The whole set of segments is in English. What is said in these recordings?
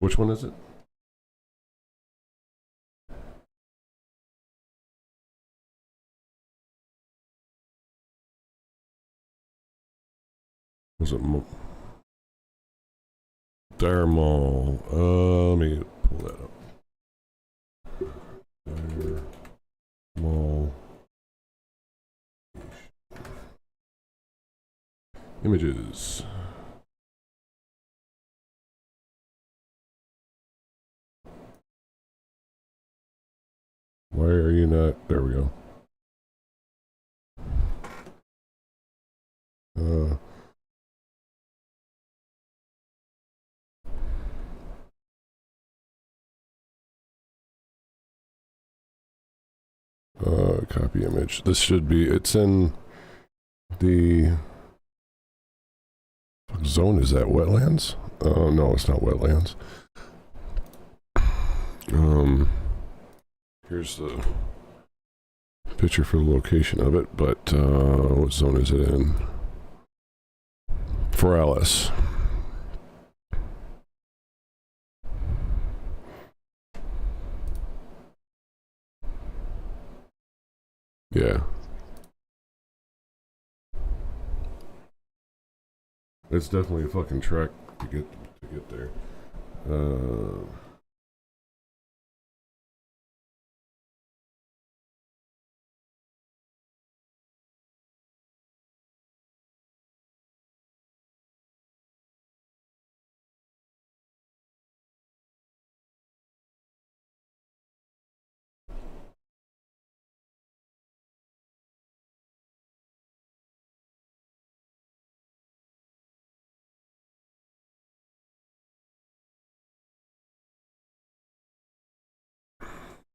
Which one is it? Was it Dermal? Let me pull that up. Dermal images. Why are you not? There we go. Copy image. This should be. It's in the. What zone is that? Wetlands? No, it's not wetlands. Here's the picture for the location of it, but what zone is it in? Forales. Yeah. It's definitely a fucking trek to get there.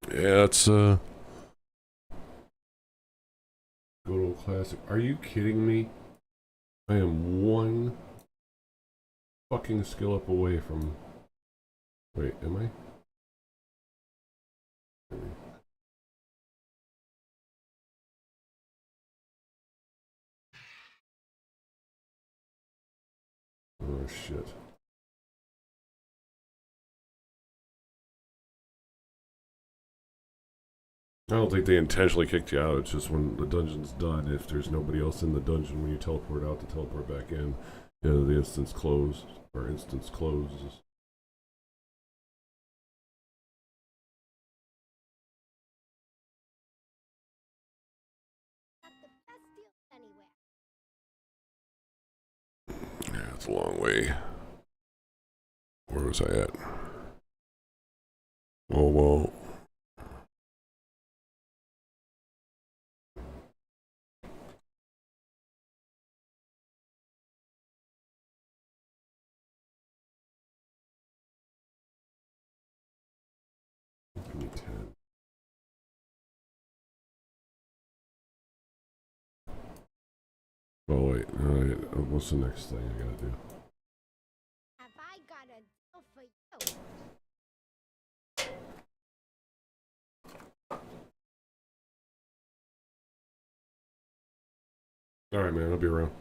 Yeah, it's good old classic. Are you kidding me? I am one fucking skill up away from. Wait, am I? Oh shit. I don't think they intentionally kicked you out. It's just when the dungeon's done, if there's nobody else in the dungeon when you teleport out to teleport back in, yeah, the instance closed or instance closes. Yeah, it's a long way. Where was I at? Oh well. Give me 10. Oh wait, what's the next thing I gotta do? Have I got a deal for you? All right, man. I'll be around.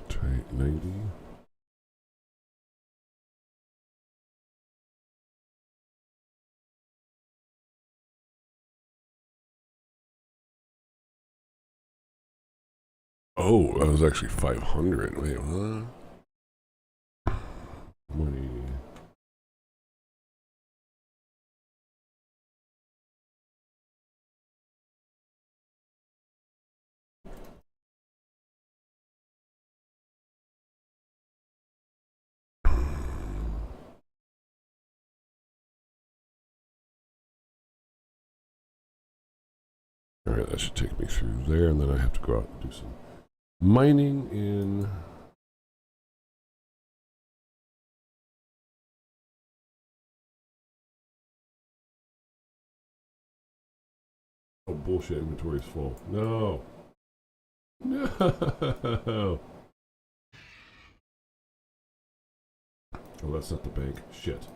Try 90. Oh, that was actually 500. Wait, what? Money. Alright, that should take me through there, and then I have to go out and do some mining in... Oh, bullshit, inventory's full. No! No! Oh, that's not the bank. Shit.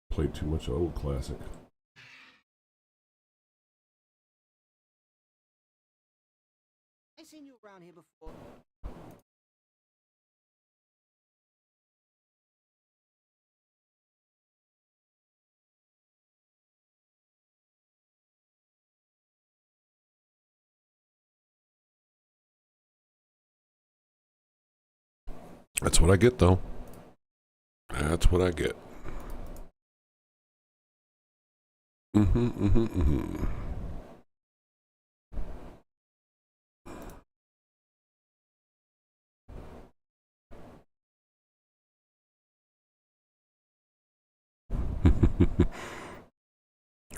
Played too much old classic. I've seen you around here before. That's what I get, though. That's what I get.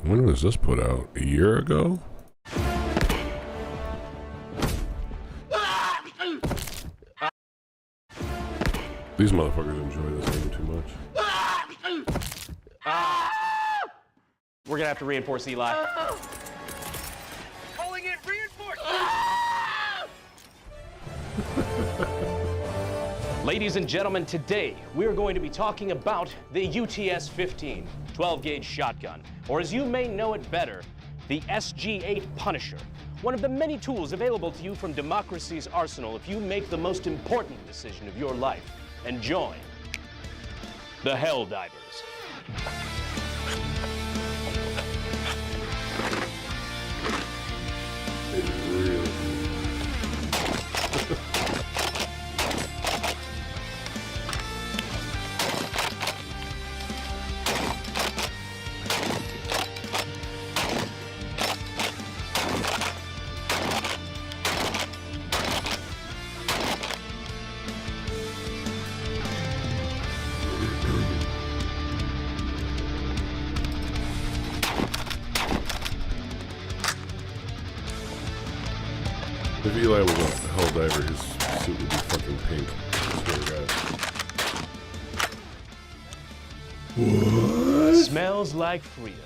When was this put out? A year ago? These motherfuckers enjoy this game too much. We're gonna have to reinforce Eli. Calling in reinforcements! Ladies and gentlemen, today we're going to be talking about the UTS-15 12-gauge shotgun, or as you may know it better, the SG-8 Punisher. One of the many tools available to you from democracy's arsenal if you make the most important decision of your life and join the Helldivers. If Eli was a Helldiver, his suit would be fucking pink. I swear to God. What? Smells like freedom.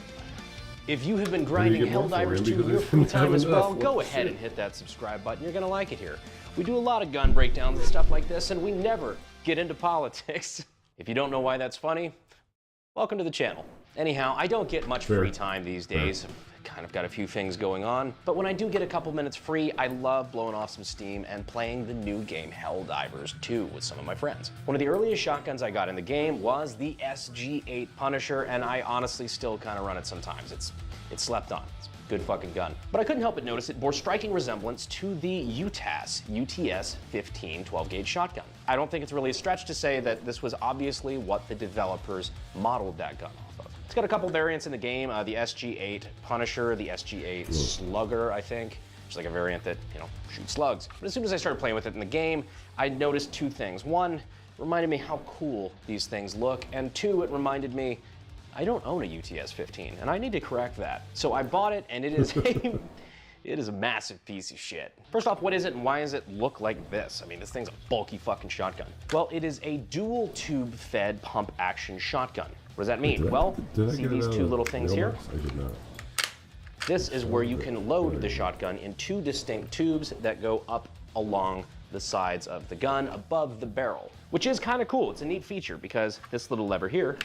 If you have been grinding get more for Helldivers him to because your they free didn't time have as well, enough. go What ahead shit? and hit that subscribe button. You're gonna like it here. We do a lot of gun breakdowns and stuff like this, and we never get into politics. If you don't know why that's funny, welcome to the channel. Anyhow, I don't get much Fair. free time these days. Kind of got a few things going on, but when I do get a couple minutes free, I love blowing off some steam and playing the new game Helldivers 2 with some of my friends. One of the earliest shotguns I got in the game was the SG-8 Punisher, and I honestly still kind of run it sometimes. It's slept on. It's a good fucking gun. But I couldn't help but notice it bore striking resemblance to the UTS-15 12-gauge shotgun. I don't think it's really a stretch to say that this was obviously what the developers modeled that gun off of. It's got a couple variants in the game, the SG-8 Punisher, the SG-8 Slugger, I think. It's like a variant that, shoots slugs. But as soon as I started playing with it in the game, I noticed two things. One, it reminded me how cool these things look, and two, it reminded me I don't own a UTS-15, and I need to correct that. So I bought it, and it is it is a massive piece of shit. First off, what is it and why does it look like this? I mean, this thing's a bulky fucking shotgun. Well, it is a dual tube fed pump action shotgun. What does that mean? Well, see these two little things here? I did not. This is where you can load the shotgun in two distinct tubes that go up along the sides of the gun above the barrel, which is kind of cool. It's a neat feature because this little lever here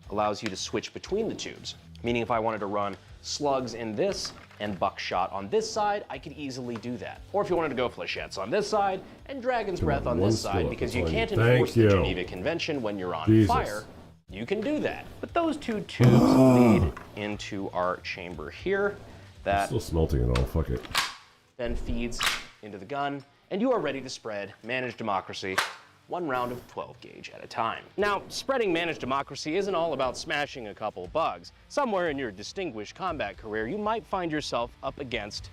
allows you to switch between the tubes, meaning if I wanted to run slugs in this and buckshot on this side, I could easily do that. Or if you wanted to go flechettes on this side and dragon's breath on this side, because you can't enforce the Geneva Convention when you're on fire, you can do that. But those two tubes lead into our chamber here that Still smelting it all, fuck it. then feeds into the gun, and you are ready to spread managed democracy, one round of 12 gauge at a time. Now, spreading managed democracy isn't all about smashing a couple bugs. Somewhere in your distinguished combat career, you might find yourself up against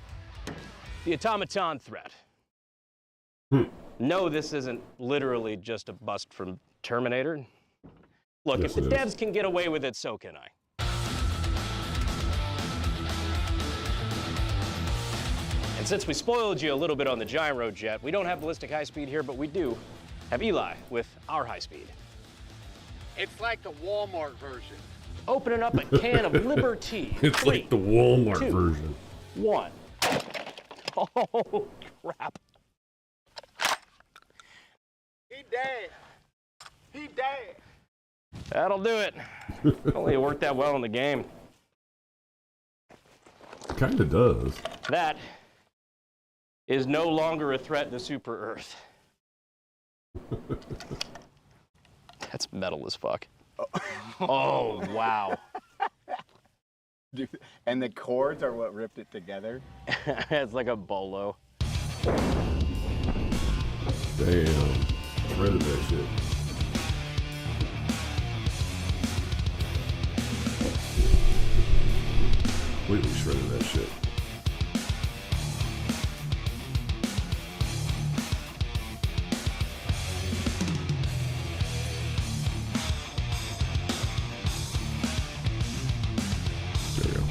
the automaton threat. No, this isn't literally just a bust from Terminator. Look, Yes, if the it is. devs can get away with it, so can I. since we spoiled you a little bit on the gyro jet, we don't have ballistic high speed here, but we do have Eli with our high speed. It's like the Walmart version. Opening up a can of Liberty. It's like the Walmart 2, version. 1. Oh, crap. He dead. He dead. That'll do it. Only it worked that well in the game. Kinda does. That is no longer a threat to Super Earth. That's metal as fuck. Oh, wow. Dude, and the cords are what ripped it together. It's like a bolo. Damn. Shredded that shit. Completely shredded that shit. There you go.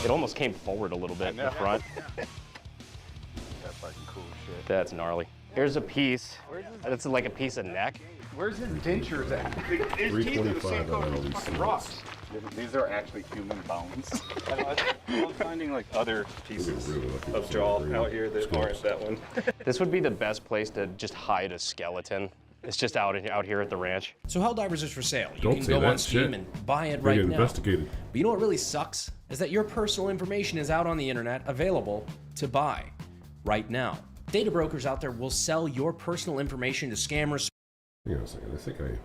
It almost came forward a little bit in the front. That's fucking cool shit. That's gnarly. Here's a piece. That's like a piece of neck. Where's his dentures at? His teeth are the 325 same color on as these fucking things. rocks. These are actually human bones. I'm finding like other pieces of jaw out here that aren't that one. This would be the best place to just hide a skeleton. It's just out here at the ranch. So Helldivers is for sale. You Don't can say go that on Steam shit. and buy it They right get now. investigated. But you know what really sucks? Is that your personal information is out on the internet, available to buy right now. Data brokers out there will sell your personal information to scammers. Hang on a second. I think I.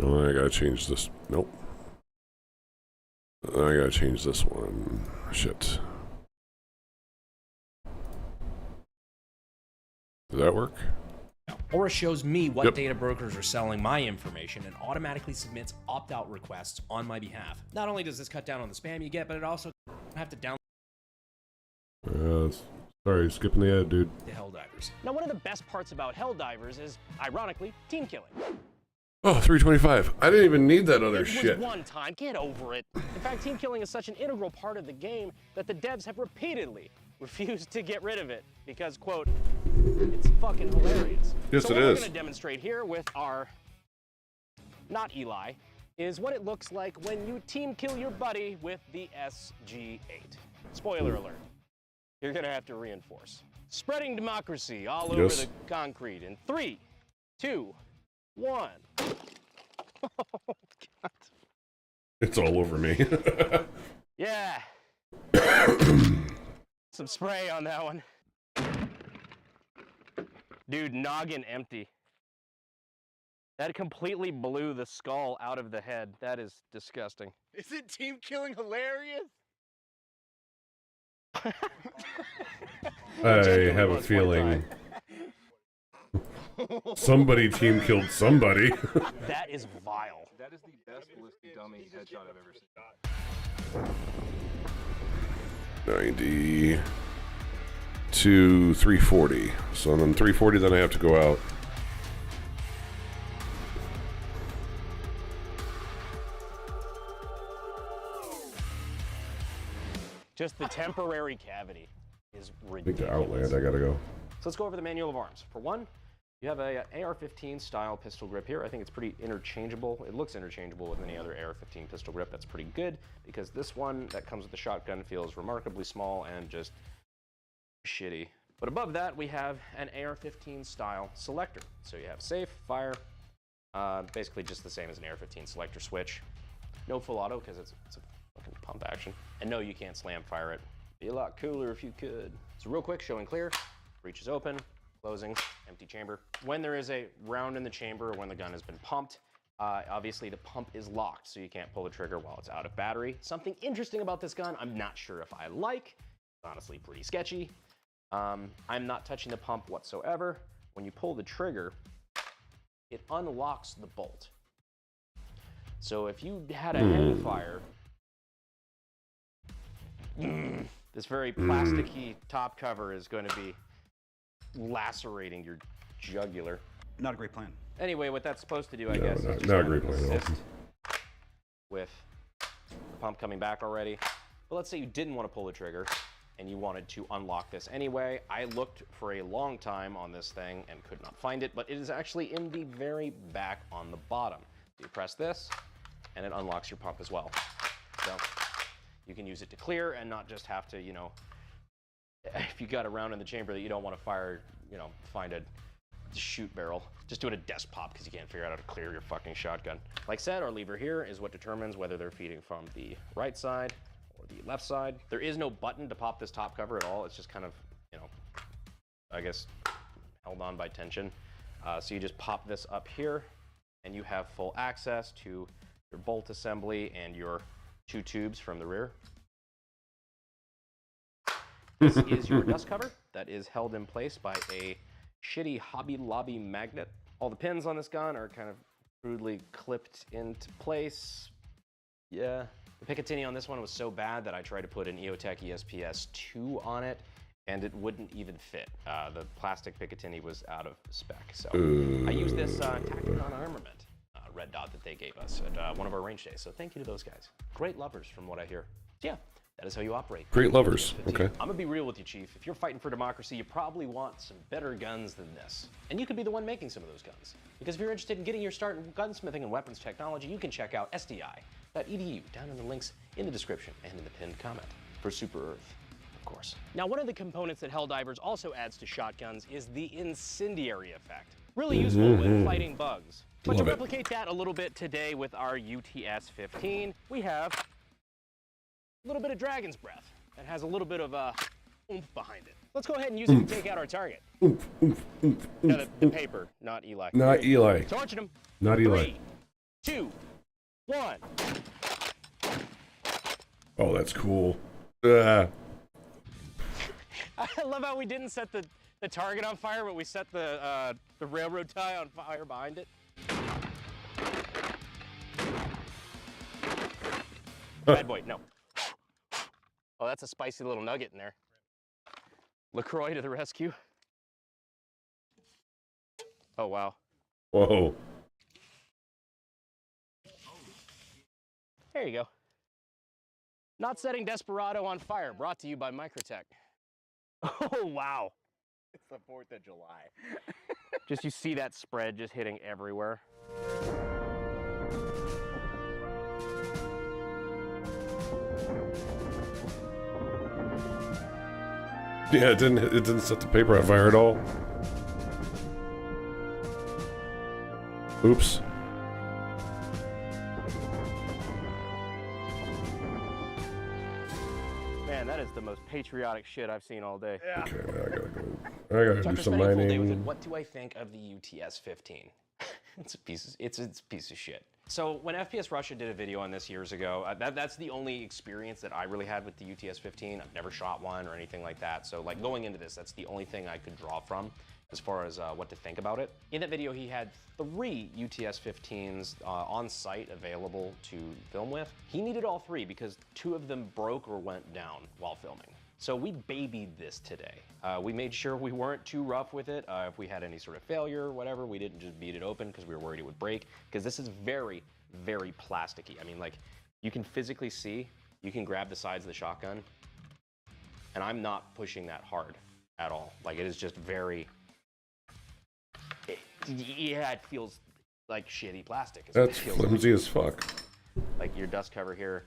Oh, I gotta change this. Nope. I gotta change this one. Shit. Does that work? Aura shows me what Yep. data brokers are selling my information and automatically submits opt-out requests on my behalf. Not only does this cut down on the spam you get, but it also have to download Sorry, skipping the ad, dude. the Helldivers. Now, one of the best parts about Helldivers is, ironically, team killing. Oh, 325. I didn't even need that other It shit. was one time, get over it. In fact, team killing is such an integral part of the game that the devs have repeatedly refused to get rid of it because, quote, it's fucking hilarious. Yes, so it what is. we're gonna demonstrate here with our, not Eli, is what it looks like when you team kill your buddy with the SG-8. Spoiler alert, you're gonna have to reinforce. Spreading democracy all over Yes. the concrete in 3, 2, 1. Oh, God. It's all over me. Yeah. Some spray on that one. Dude, noggin empty. That completely blew the skull out of the head. That is disgusting. Isn't team killing hilarious? I Genuinely have a was one feeling somebody team killed somebody. That is vile. That is the best ballistic dummy headshot I've ever seen. 90 to 340. So then 340, then I have to go out. Just the temporary cavity is I think ridiculous. to Outland, I gotta go. So let's go over the manual of arms. For one, you have a AR-15 style pistol grip here. I think it's pretty interchangeable. It looks interchangeable with any other AR-15 pistol grip. That's pretty good because this one that comes with the shotgun feels remarkably small and just shitty. But above that, we have an AR-15 style selector. So you have safe, fire, basically just the same as an AR-15 selector switch. No full auto because it's a fucking pump action. And no, you can't slam fire it. Be a lot cooler if you could. So real quick, show and clear. Breech is open. closing, empty chamber. When there is a round in the chamber, when the gun has been pumped, obviously the pump is locked, so you can't pull the trigger while it's out of battery. Something interesting about this gun, I'm not sure if I like. It's honestly pretty sketchy. I'm not touching the pump whatsoever. When you pull the trigger, it unlocks the bolt. So if you had a hang fire, this very plasticky top cover is going to be lacerating your jugular. Not a great plan. Anyway, what that's supposed to do, I No, guess, not- is just not a kind of great plan at all. assist with the pump coming back already. But let's say you didn't want to pull the trigger and you wanted to unlock this anyway. I looked for a long time on this thing and could not find it, but it is actually in the very back on the bottom. You press this and it unlocks your pump as well. So you can use it to clear and not just have to, you know, if you got a round in the chamber that you don't want to fire, you know, find a shoot barrel. Just do it a desk pop because you can't figure out how to clear your fucking shotgun. Like I said, our lever here is what determines whether they're feeding from the right side or the left side. There is no button to pop this top cover at all. It's just kind of, you know, I guess held on by tension. So you just pop this up here and you have full access to your bolt assembly and your 2 tubes from the rear. This is your dust cover that is held in place by a shitty Hobby Lobby magnet. All the pins on this gun are kind of crudely clipped into place. Yeah. The Picatinny on this one was so bad that I tried to put an EOTech ESPS 2 on it and it wouldn't even fit. The plastic Picatinny was out of spec. So I used this Tacticon Armament red dot that they gave us at one of our range days. So thank you to those guys. Great lovers from what I hear. Yeah. That is how you operate. Great lovers. Okay. I'm gonna be real with you, Chief. If you're fighting for democracy, you probably want some better guns than this. And you could be the one making some of those guns. Because if you're interested in getting your start in gunsmithing and weapons technology, you can check out sdi.edu down in the links in the description and in the pinned comment for Super Earth, of course. Now, one of the components that Helldivers also adds to shotguns is the incendiary effect. Really useful when fighting bugs. But to Love it. replicate that a little bit today with our UTS-15, we have a little bit of Dragon's Breath that has a little bit of oomph behind it. Let's go ahead and use it to take out our target. No, the paper, not Eli. Not Eli. Torching him. Not Eli. 3, 2, 1. Oh, that's cool. I love how we didn't set the target on fire, but we set the railroad tie on fire behind it. Bad boy, no. Oh, that's a spicy little nugget in there. LaCroix to the rescue. Oh, wow. Whoa. There you go. Not setting Desperado on fire, brought to you by Microtech. Oh, wow. It's the 4th of July. Just you see that spread just hitting everywhere. Yeah, it didn't set the paper on fire at all. Oops. Man, that is the most patriotic shit I've seen all day. Okay, I gotta go. I gotta So do after some spending a full day with it, mining. what do I think of the UTS-15? It's a piece of shit. So when FPS Russia did a video on this years ago, that's the only experience that I really had with the UTS-15. I've never shot one or anything like that. So like going into this, that's the only thing I could draw from as far as what to think about it. In that video, he had 3 UTS-15s on site available to film with. He needed all 3 because 2 of them broke or went down while filming. So we babied this today. We made sure we weren't too rough with it. If we had any sort of failure or whatever, we didn't just beat it open because we were worried it would break. Because this is very, very plasticky. I mean, like, you can physically see, you can grab the sides of the shotgun, and I'm not pushing that hard at all. Like, it is just very, yeah, it feels like shitty plastic. Is what That's it feels like. flimsy as fuck. Like your dust cover here,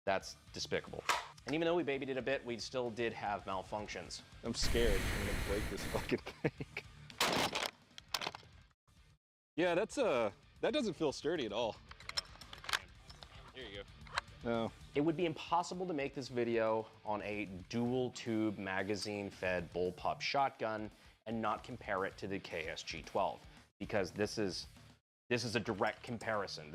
that's despicable. And even though we babied it a bit, we still did have malfunctions. I'm scared. I'm gonna break this fucking thing. Yeah, that doesn't feel sturdy at all. Here you go. No. It would be impossible to make this video on a dual tube magazine fed bullpup shotgun and not compare it to the KSG-12, because this is a direct comparison.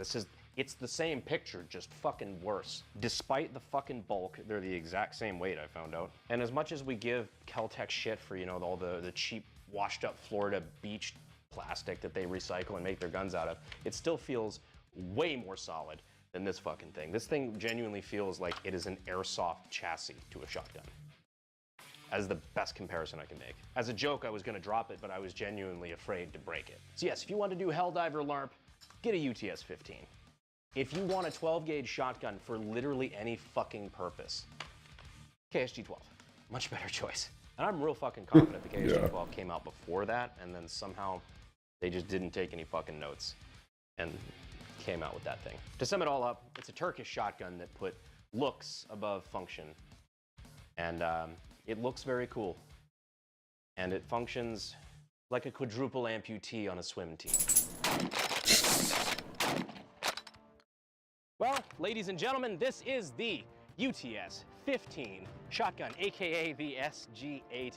It's the same picture, just fucking worse. Despite the fucking bulk, they're the exact same weight, I found out. And as much as we give Kel-Tec shit for, you know, all the cheap, washed up Florida beach plastic that they recycle and make their guns out of, it still feels way more solid than this fucking thing. This thing genuinely feels like it is an airsoft chassis to a shotgun. As the best comparison I can make. As a joke, I was gonna drop it, but I was genuinely afraid to break it. So yes, if you want to do Helldiver LARP, get a UTS-15. If you want a 12 gauge shotgun for literally any fucking purpose, KSG-12, much better choice. And I'm real fucking confident the KSG-12 came out before that, and then somehow they just didn't take any fucking notes and came out with that thing. To sum it all up, it's a Turkish shotgun that put looks above function. And it looks very cool. And it functions like a quadruple amputee on a swim team. Well, ladies and gentlemen, this is the UTS-15 shotgun, aka the SG-8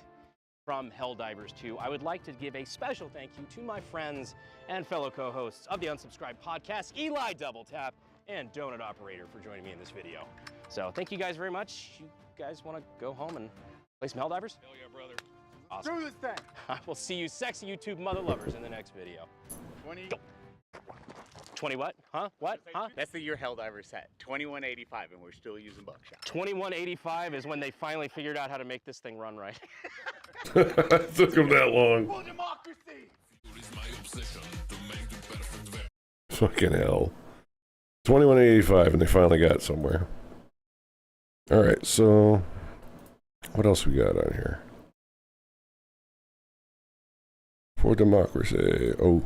from Helldivers 2. I would like to give a special thank you to my friends and fellow co-hosts of the Unsubscribed podcast, Eli Double Tap and Donut Operator, for joining me in this video. So thank you guys very much. You guys want to go home and play some Helldivers? Hell yeah, brother. Awesome. Do this thing. I will see you sexy YouTube mother lovers in the next video. 20 what? Huh? What? Huh? That's the year Helldiver set. 2185, and we're still using buckshot. 2185 is when they finally figured out how to make this thing run right. It took them that long. For democracy. Fucking hell. 2185, and they finally got somewhere. All right, so what else we got on here? For democracy. Oh.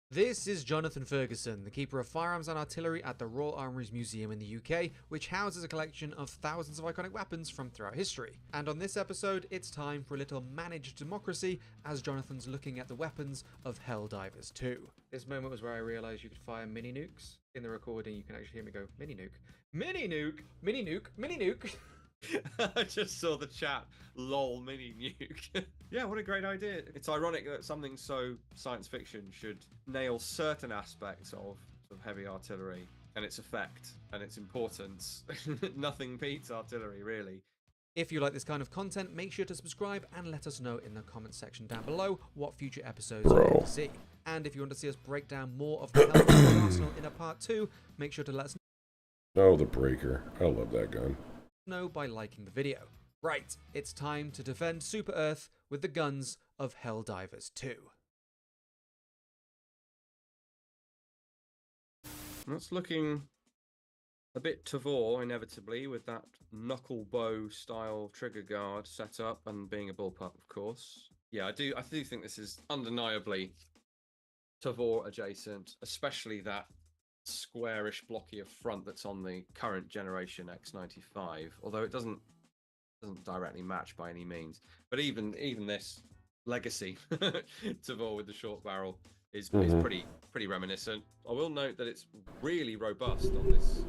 This is Jonathan Ferguson, the keeper of firearms and artillery at the Royal Armouries Museum in the UK, which houses a collection of thousands of iconic weapons from throughout history. And on this episode, it's time for a little managed democracy as Jonathan's looking at the weapons of Helldivers 2. This moment was where I realised you could fire mini nukes. In the recording, you can actually hear me go, mini nuke, mini nuke, mini nuke, mini nuke. I just saw the chat, lol, mini nuke. Yeah, what a great idea. It's ironic that something so science fiction should nail certain aspects of heavy artillery and its effect and its importance. Nothing beats artillery, really. If you like this kind of content, make sure to subscribe and let us know in the comments section down below what future episodes you want to see. And if you want to see us break down more of the Helldiver arsenal in a part 2, make sure to let us Oh, the breaker. I love that gun. know by liking the video. Right, it's time to defend Super Earth with the guns of Helldivers 2. That's looking a bit Tavor, inevitably, with that knuckle bow style trigger guard set up and being a bullpup, of course. Yeah, I do think this is undeniably Tavor adjacent, especially that squarish, blockier front that's on the current generation X95. Although it doesn't directly match by any means. But even this legacy Tavor with the short barrel is pretty reminiscent. I will note that it's really robust on this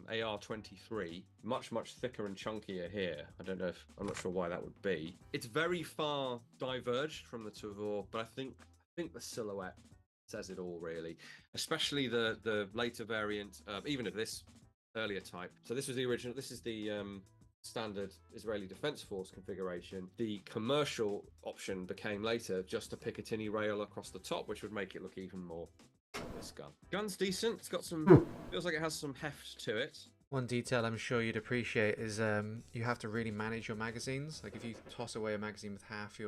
AR-23, much thicker and chunkier here. I'm not sure why that would be. It's very far diverged from the Tavor, but I think the silhouette says it all, really. Especially the later variant, even of this earlier type. So this was the original. This is the standard Israeli Defense Force configuration. The commercial option became later just a Picatinny rail across the top, which would make it look even more like this gun. Gun's decent. It's got some, feels like it has some heft to it. One detail I'm sure you'd appreciate is you have to really manage your magazines. Like if you toss away a magazine with half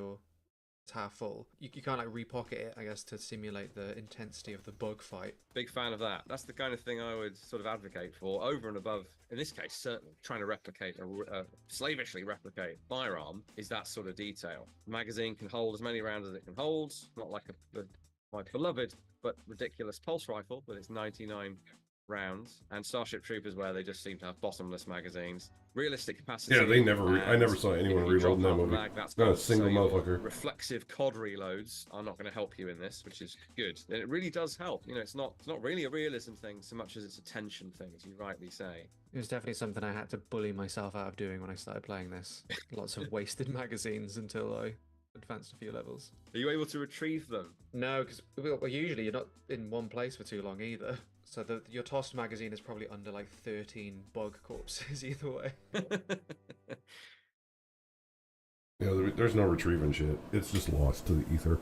full, you can't like repocket it, I guess, to simulate the intensity of the bug fight. Big fan of that. That's the kind of thing I would sort of advocate for, over and above, in this case, certainly trying to replicate slavishly replicate firearm, is that sort of detail. The magazine can hold as many rounds as it can hold, not like my beloved but ridiculous pulse rifle with its 99 rounds, and Starship Troopers where they just seem to have bottomless magazines. Realistic capacity. Yeah, they never. I and never saw anyone if you drop reloading that half a movie. mag, that's Not a gone. single So your motherfucker. reflexive COD reloads are not going to help you in this, which is good. And it really does help. You know, it's not really a realism thing so much as it's a tension thing, as you rightly say. It was definitely something I had to bully myself out of doing when I started playing this. Lots of wasted magazines until I advanced a few levels. Are you able to retrieve them? No, because well, usually you're not in one place for too long either. So your tossed magazine is probably under like 13 bug corpses either way. Yeah, there's no retrieving shit. It's just lost to the ether.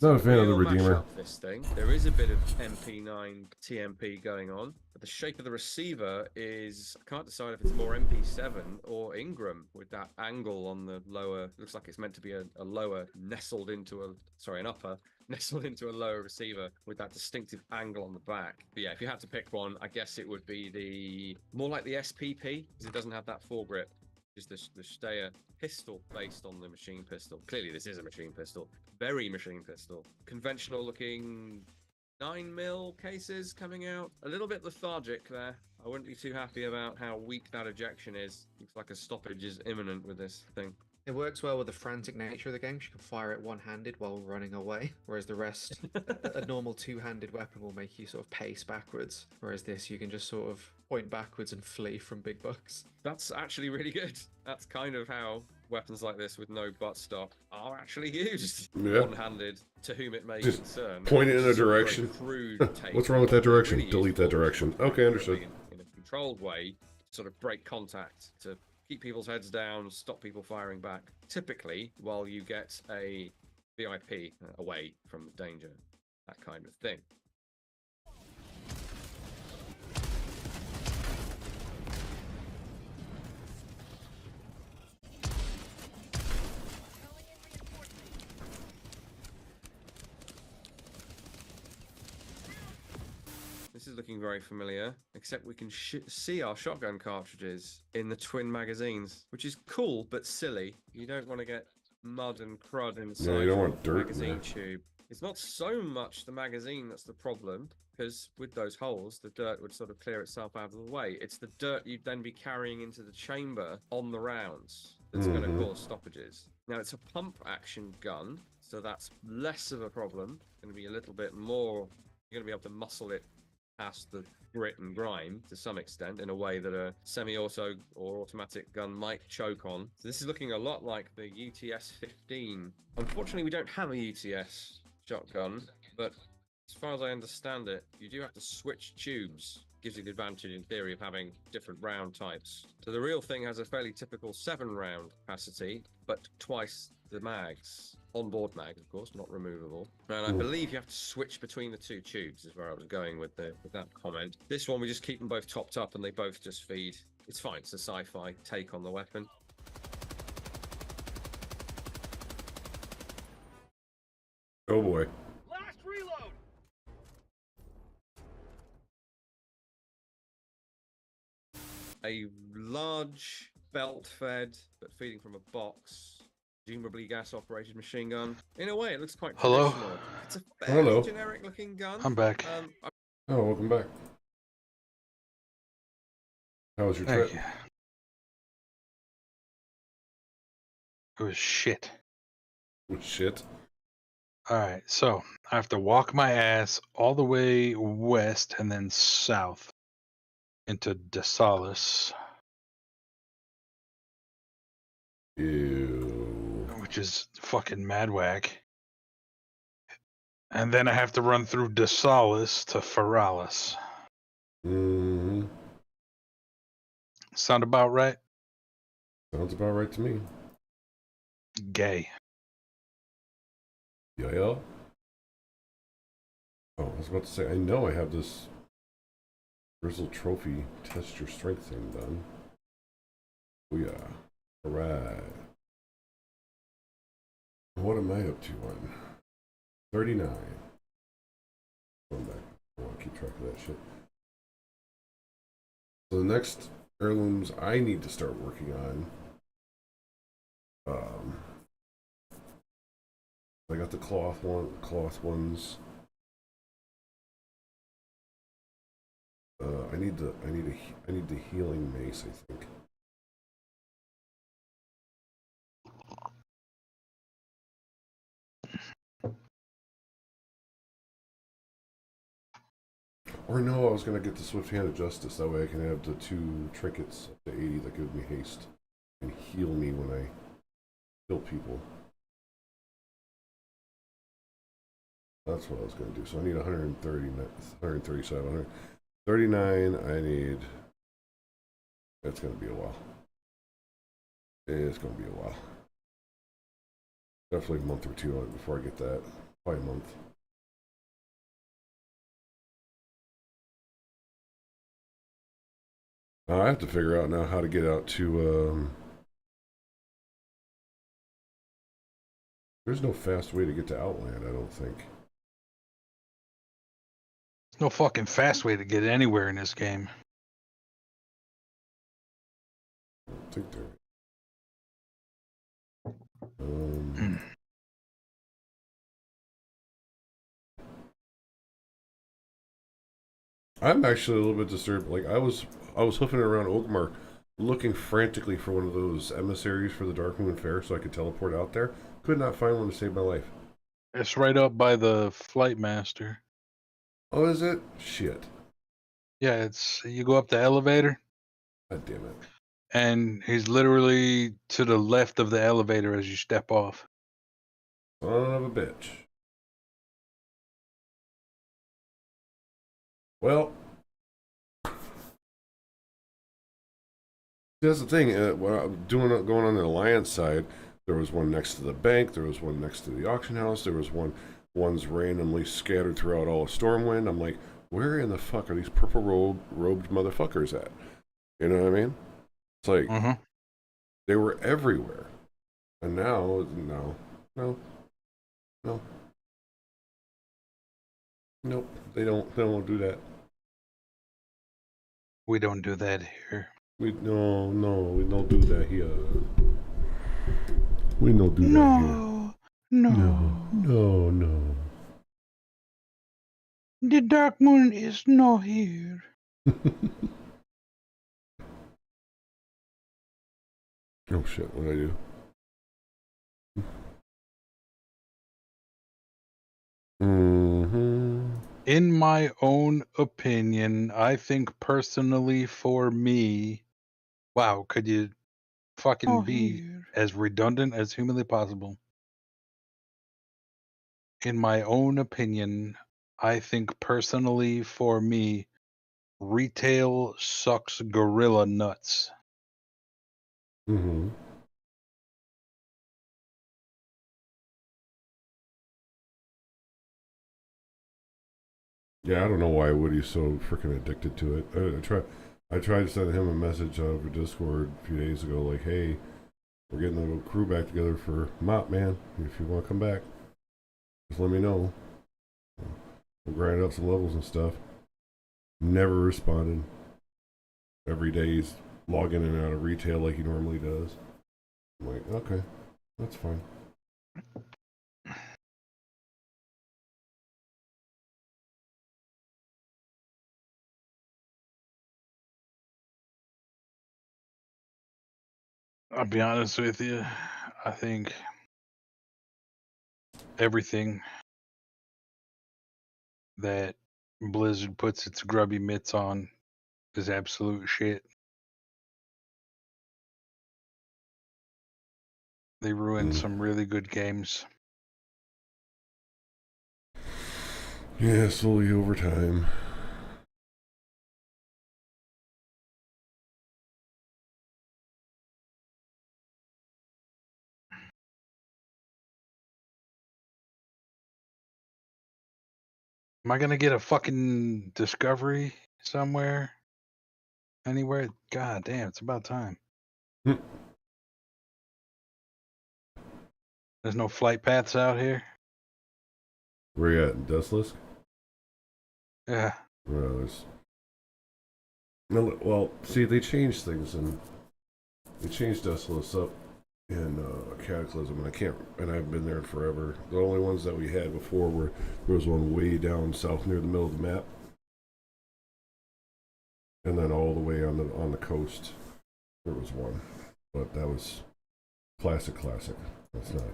Not a fan of the We'll mash Redeemer. up this thing. There is a bit of MP9 TMP going on, but the shape of the receiver is, I can't decide if it's more MP7 or Ingram with that angle on the lower. Looks like it's meant to be a lower nestled into an upper nestled into a lower receiver with that distinctive angle on the back. But yeah, if you had to pick one, I guess it would be more like the SPP because it doesn't have that foregrip. Is the Steyr pistol based on the machine pistol? Clearly, this is a machine pistol. Very machine pistol. Conventional looking 9mm cases coming out. A little bit lethargic there. I wouldn't be too happy about how weak that ejection is. Looks like a stoppage is imminent with this thing. It works well with the frantic nature of the game. You can fire it one-handed while running away, whereas the rest, a normal two-handed weapon will make you sort of pace backwards, whereas this you can just sort of point backwards and flee from big bugs. That's actually really good. That's kind of how weapons like this with no butt stop are actually used. Yeah. One-handed, to whom it may Just concern. point it in a It's very direction. crude take What's wrong with that on what direction? really Delete that useful direction. Okay, understood. in a controlled way, sort of break contact to keep people's heads down, stop people firing back. Typically, while you get a VIP away from the danger, that kind of thing. This is looking very familiar, except we can see our shotgun cartridges in the twin magazines, which is cool but silly. You don't want to get mud and crud inside No, you don't your want dirt in magazine there. tube. It's not so much the magazine that's the problem, because with those holes, the dirt would sort of clear itself out of the way. It's the dirt you'd then be carrying into the chamber on the rounds that's going to cause stoppages. Now, it's a pump action gun, so that's less of a problem. It's going to be a little bit more, you're going to be able to muscle it past the grit and grime to some extent in a way that a semi-auto or automatic gun might choke on. So this is looking a lot like the UTS-15. Unfortunately, we don't have a UTS shotgun, but as far as I understand it, you do have to switch tubes. Gives you the advantage in theory of having different round types. So the real thing has a fairly typical 7-round capacity, but twice the mags. Onboard mag, of course, not removable. And I believe you have to switch between the two tubes is where I was going with that comment. This one, we just keep them both topped up and they both just feed. It's fine. It's a sci-fi take on the weapon. Oh boy. Last reload! A large belt-fed, but feeding from a box, presumably gas-operated machine gun. In a way, it looks quite Hello? traditional. It's a fairly Hello. generic-looking gun. I'm back. Oh, welcome back. How was your Thank trip? you. It was shit. Oh, shit. Alright, so I have to walk my ass all the way west and then south into DeSalis, Ew. which is fucking mad whack. And then I have to run through DeSalis to Feralis. Mm-hmm. Sound about right? Sounds about right to me. Gay. Yeah. Oh, I was about to say, I know I have this Grizzle Trophy test your strength thing done. Oh yeah. Alright. What am I up to on? 39. Going back. I want to keep track of that shit. So the next heirlooms I need to start working on. I got the cloth ones. I need the healing mace, I think. Or no, I was gonna get the Swift Hand of Justice. That way I can have the 2 trinkets up to 80 that give me haste and heal me when I kill people. That's what I was gonna do. So I need 130, 137, 139. I need. It's gonna be a while. It's gonna be a while. Definitely a month or 2 on it before I get that. Probably a month. I have to figure out now how to get out to. There's no fast way to get to Outland, I don't think. There's no fucking fast way to get anywhere in this game. I don't think there. I'm actually a little bit disturbed. Like I was hoofing around Oakmar, looking frantically for one of those emissaries for the Darkmoon Fair, so I could teleport out there. Could not find one to save my life. It's right up by the Flight Master. Oh, is it? Shit. Yeah, it's you go up the elevator. God damn it. And he's literally to the left of the elevator as you step off. Son of a bitch. Well, that's the thing. When I'm going on the Alliance side, there was one next to the bank. There was one next to the auction house. There was one's randomly scattered throughout all of Stormwind. I'm like, where in the fuck are these purple robed motherfuckers at? You know what I mean? It's like they were everywhere, and now no, nope. They don't do that. We don't do that here. We don't do that here. We don't do that here. No. The Darkmoon is not here. Oh shit! What did I do? In my own opinion, I think personally for me, wow, could you fucking be as redundant as humanly possible? In my own opinion, I think personally for me, retail sucks gorilla nuts. Yeah, I don't know why Woody's so freaking addicted to it. I tried to send him a message over Discord a few days ago, like, hey, we're getting a little crew back together for Mop, man. If you want to come back, just let me know. We'll grind up some levels and stuff. Never responded. Every day he's logging in and out of retail like he normally does. I'm like, okay, that's fine. I'll be honest with you. I think everything that Blizzard puts its grubby mitts on is absolute shit. They ruined some really good games. Yeah, slowly over time. Am I gonna get a fucking discovery somewhere? Anywhere? God damn, it's about time. There's no flight paths out here? Where you at? Dustlisk? Yeah. Well, there's... No, well, see, they changed things, and they changed Dustlisk up in Cataclysm, and I've been there forever. The only ones that we had before were, there was one way down south near the middle of the map. and then all the way on the coast, there was one, but that was classic. That's not.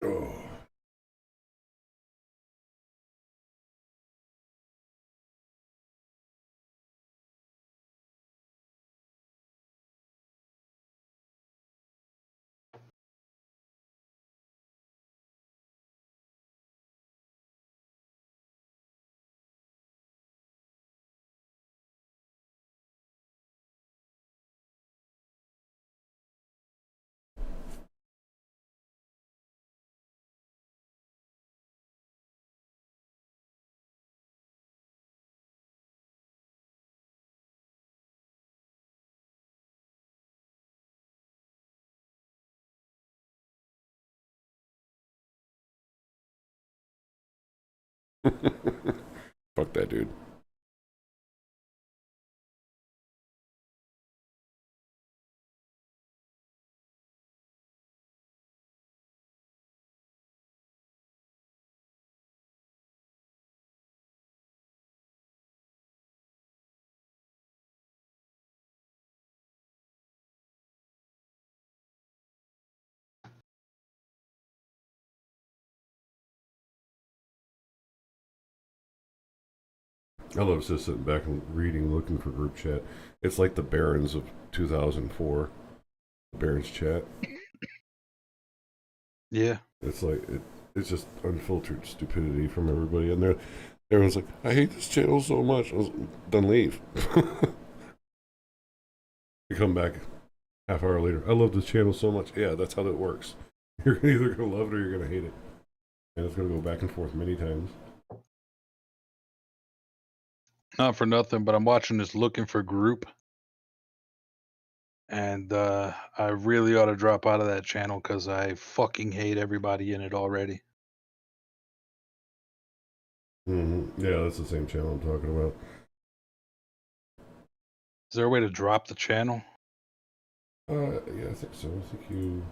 Oh. Fuck that dude. I love just sitting back and reading, looking for group chat. It's like the Barons of 2004. Barons chat. Yeah. It's like it's just unfiltered stupidity from everybody, and everyone's like, "I hate this channel so much." Then leave. You come back half hour later. I love this channel so much. Yeah, that's how that works. You're either gonna love it or you're gonna hate it, and it's gonna go back and forth many times. Not for nothing, but I'm watching this Looking for Group. And I really ought to drop out of that channel because I fucking hate everybody in it already. Yeah, that's the same channel I'm talking about. Is there a way to drop the channel? Yeah, I think so. I think you.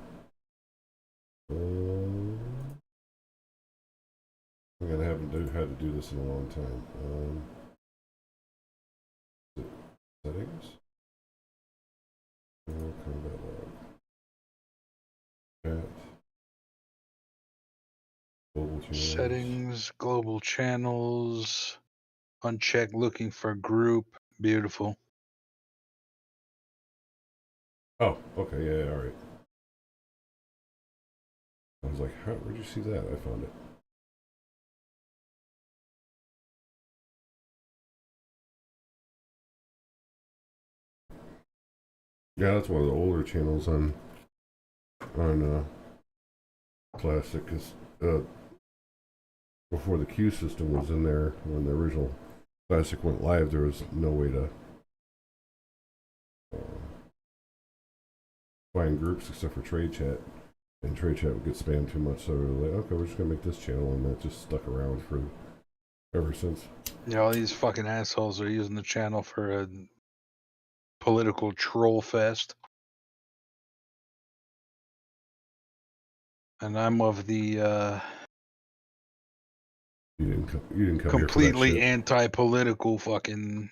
I'm gonna have to do this in a long time. Settings. Combat log. Chat. Global channels. Settings, global channels, uncheck looking for group. Beautiful. Oh, okay, yeah, all right. I was like, where'd you see that? I found it. Yeah, that's one of the older channels on Classic. Cause before the queue system was in there, when the original Classic went live, there was no way to find groups except for trade chat, and trade chat would get spammed too much. So we were like, okay, we're just gonna make this channel, and that just stuck around for ever since. Yeah, all these fucking assholes are using the channel for a political troll fest. And I'm of the You didn't come completely here for that shit. anti-political fucking.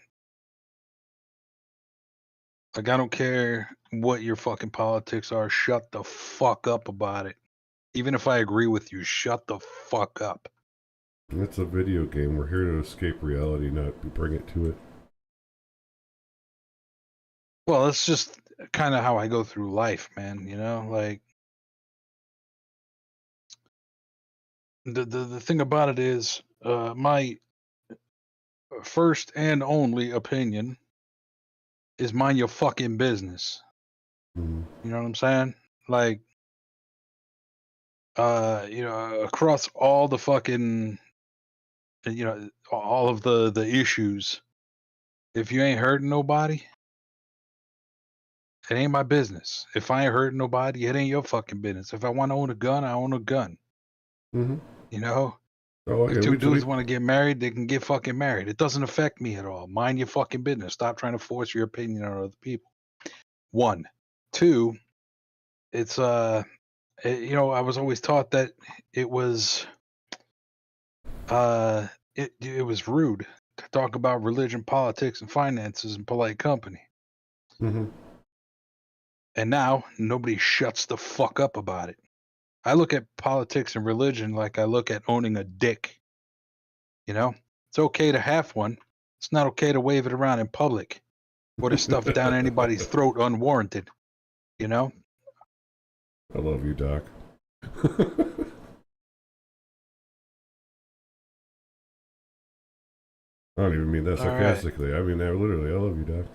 Like, I don't care what your fucking politics are. Shut the fuck up about it. Even if I agree with you, shut the fuck up. It's a video game. We're here to escape reality, not bring it to it. Well, it's just kind of how I go through life, man. You know, like the thing about it is, my first and only opinion is mind your fucking business. Mm-hmm. You know what I'm saying? Like, across all the fucking, all of the issues, if you ain't hurting nobody, it ain't my business. If I ain't hurting nobody, it ain't your fucking business. If I want to own a gun, I own a gun. Mm-hmm. You know? Oh, If two dudes want to get married, they can get fucking married. It doesn't affect me at all. Mind your fucking business. Stop trying to force your opinion on other people. One. Two, it's you know, I was always taught that it was it was rude to talk about religion, politics, and finances in polite company. Mm-hmm. And now nobody shuts the fuck up about it. I look at politics and religion like I look at owning a dick. You know, it's okay to have one. It's not okay to wave it around in public or to stuff down anybody's throat unwarranted. You know? I love you, Doc. I don't even mean that All right. sarcastically. I mean that literally. I love you, Doc.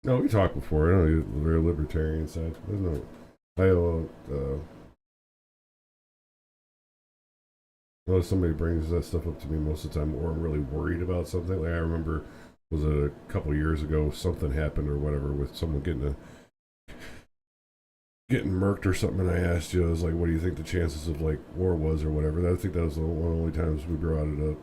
No, we talked before. I know you're very libertarian side. There's no. Well, somebody brings that stuff up to me most of the time, or I'm really worried about something. Like I remember, was it a couple years ago? Something happened or whatever with someone getting murked or something, and I asked you, I was like, "What do you think the chances of like war was or whatever?" I think that was one of the only times we brought it up.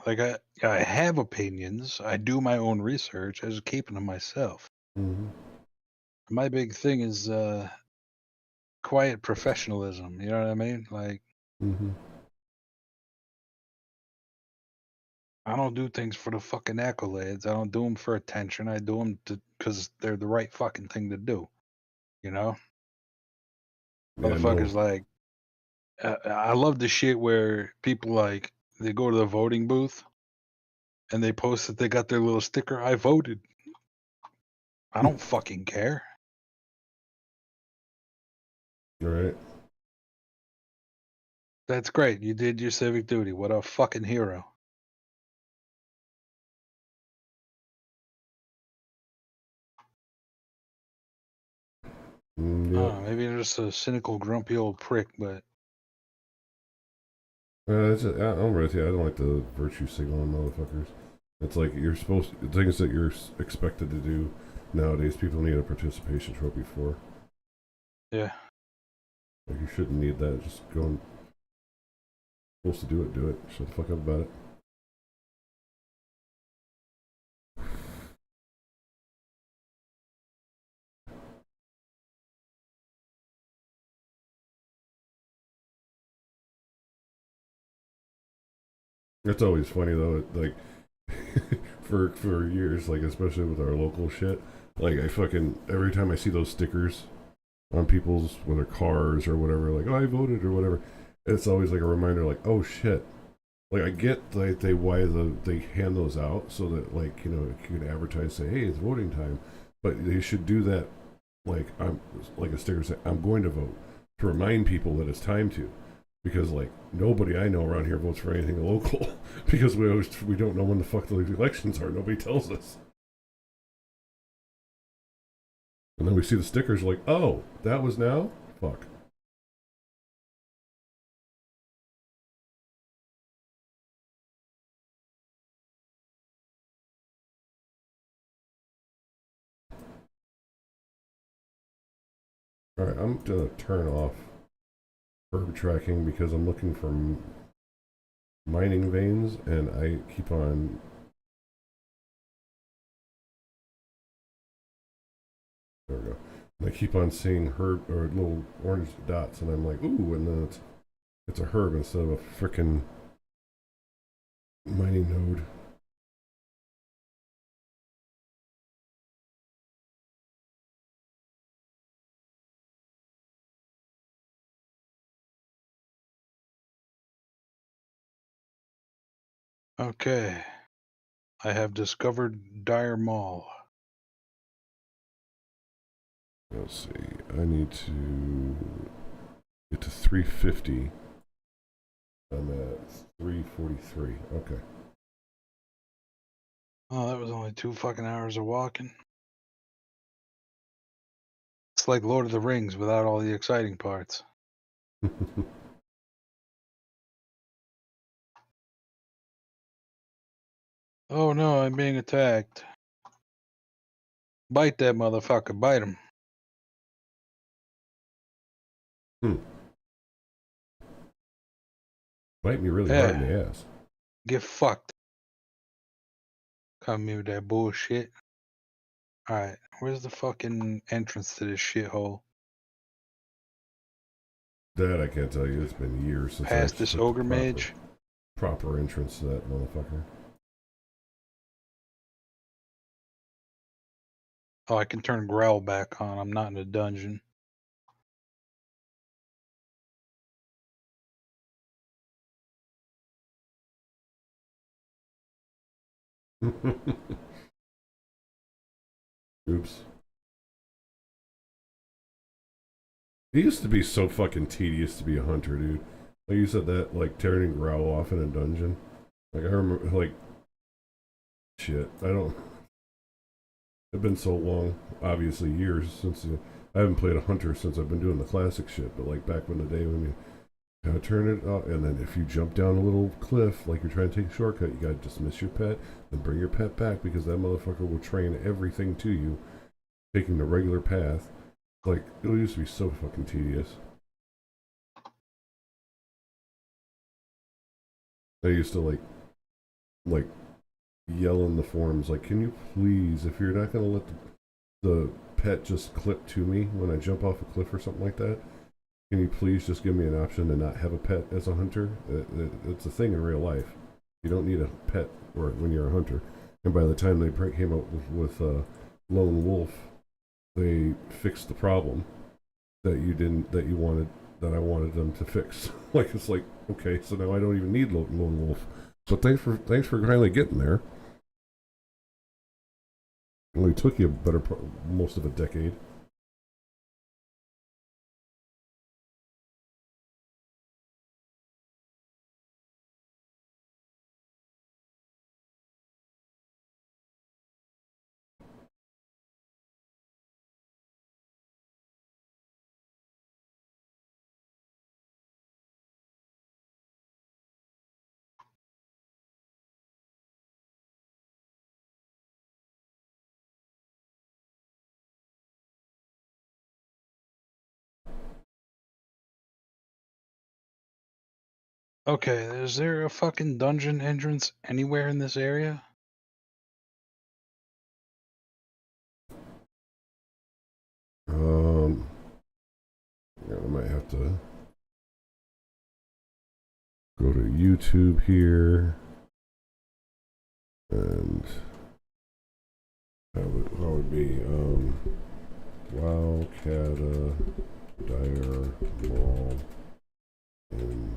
Like I have opinions. I do my own research. I just keep them to myself. Mm-hmm. My big thing is quiet professionalism. You know what I mean? Like Mm-hmm. I don't do things for the fucking accolades. I don't do them for attention. I do them because they're the right fucking thing to do. You know? Yeah, Motherfuckers no. like I love the shit where people like they go to the voting booth and they post that they got their little sticker. I voted. I don't fucking care. All right. That's great. You did your civic duty. What a fucking hero. Yep. Maybe you're just a cynical, grumpy old prick, but I'm with you. I don't like the virtue signaling motherfuckers. It's like you're supposed to, things that you're expected to do nowadays. People need a participation trophy for. yeah. Like you shouldn't need that. Just go and supposed to do it. Do it. Shut the fuck up about it. It's always funny though. Like for years, like especially with our local shit. Like I fucking every time I see those stickers on people's whether cars or whatever, like oh I voted or whatever, it's always like a reminder, like oh shit. Like I get like they hand those out so that like you know you can advertise say hey it's voting time, but they should do that like I'm like a sticker say I'm going to vote to remind people that it's time to. Because like nobody I know around here votes for anything local because we don't know when the fuck the elections are. Nobody tells us. And then we see the stickers like, oh, that was now? Fuck. Alright, I'm gonna turn off herb tracking because I'm looking for mining veins and I keep on there we go. And I keep on seeing herb or little orange dots and I'm like, ooh, and then it's a herb instead of a frickin' mining node. Okay. I have discovered Dire Mall. Let's see. I need to get to 350. I'm at 343. Okay. Oh, that was only 2 fucking hours of walking. It's like Lord of the Rings without all the exciting parts. Oh no, I'm being attacked. Bite that motherfucker, bite him. Bite me really hard in the ass. Get fucked. Come here with that bullshit. Alright, where's the fucking entrance to this shithole? That I can't tell you. It's been years since I Past actually this took ogre the proper- mage? Proper entrance to that motherfucker. Oh, I can turn growl back on. I'm not in a dungeon. Oops. It used to be so fucking tedious to be a hunter, dude. Like you said that, like turning growl off in a dungeon. Like I remember, like, shit. I don't. It's been so long, obviously years since I haven't played a hunter since I've been doing the classic shit. But like back when the day when you gotta turn it off, and then if you jump down a little cliff, like you're trying to take a shortcut, you gotta dismiss your pet, then bring your pet back because that motherfucker will train everything to you, taking the regular path. Like it used to be so fucking tedious. I used to like yell in the forums, like, can you please, if you're not gonna let the pet just clip to me when I jump off a cliff or something like that, can you please just give me an option to not have a pet as a hunter? It's a thing in real life. You don't need a pet when you're a hunter. And by the time they came up with Lone Wolf, they fixed the problem that I wanted them to fix. Like it's like, okay, so now I don't even need Lone Wolf. So thanks for finally getting there. It only took you most of a decade. Okay, is there a fucking dungeon entrance anywhere in this area? Yeah, I might have to go to YouTube here, and how would be Wildcata Dire Mall in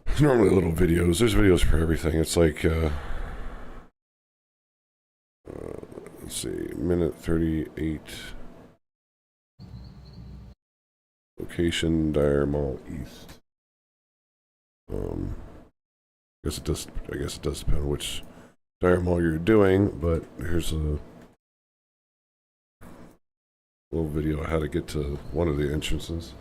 It's normally little videos. There's videos for everything. It's like let's see, minute 38. Location Dire Mall East. I guess it does depend on which Dire Mall you're doing, but here's a little video of how to get to one of the entrances.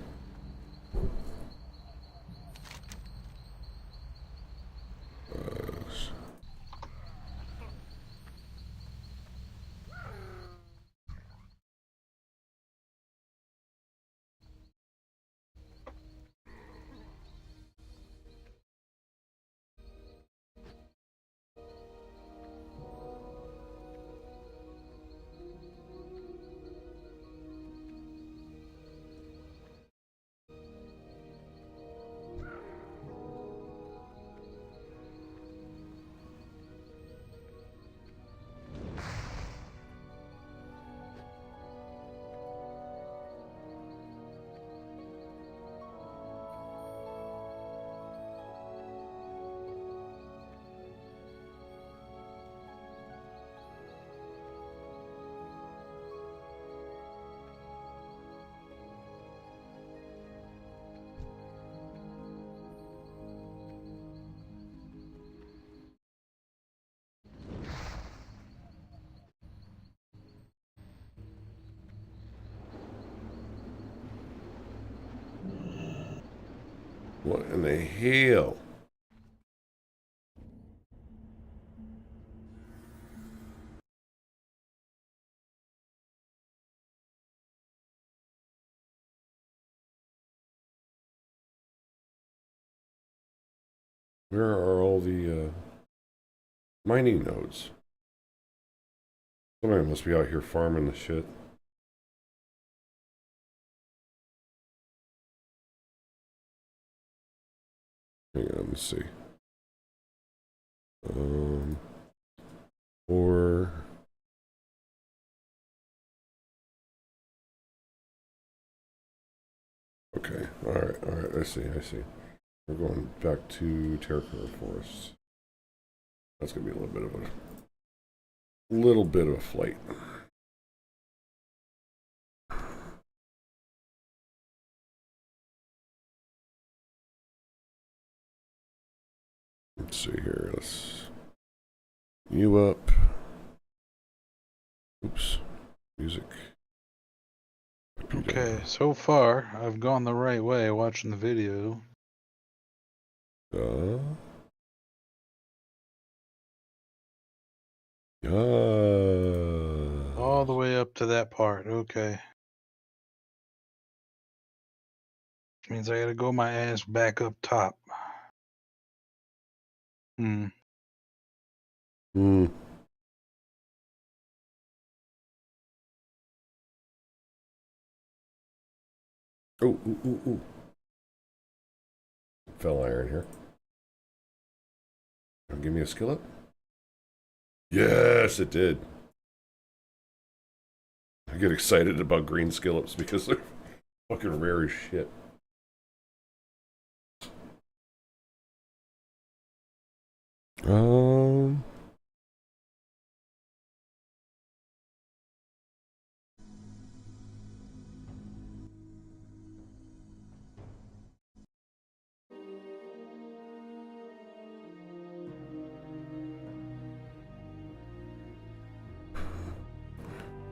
What in the hell? Where are all the mining nodes? Somebody must be out here farming the shit. Hang on, let's see. Or okay, all right. I see. We're going back to Terracotta Forest. That's gonna be a little bit of a flight. Let's see here. Let's you up. Oops. Music. Okay, so far I've gone the right way watching the video. All the way up to that part. Okay. Which means I gotta go my ass back up top. Hmm. Ooh. Fell iron here. Give me a skillet. Yes, it did. I get excited about green skillets because they're fucking rare as shit.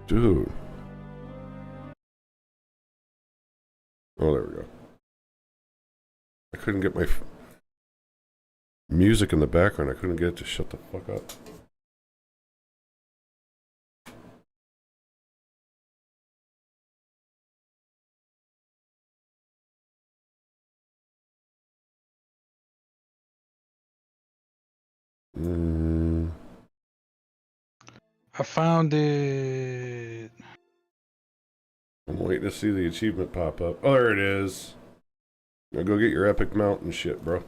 Dude. Oh, there we go. I couldn't get my music in the background. I couldn't get it to shut the fuck up. I found it. I'm waiting to see the achievement pop up. Oh, there it is. Now go get your epic mountain shit, bro.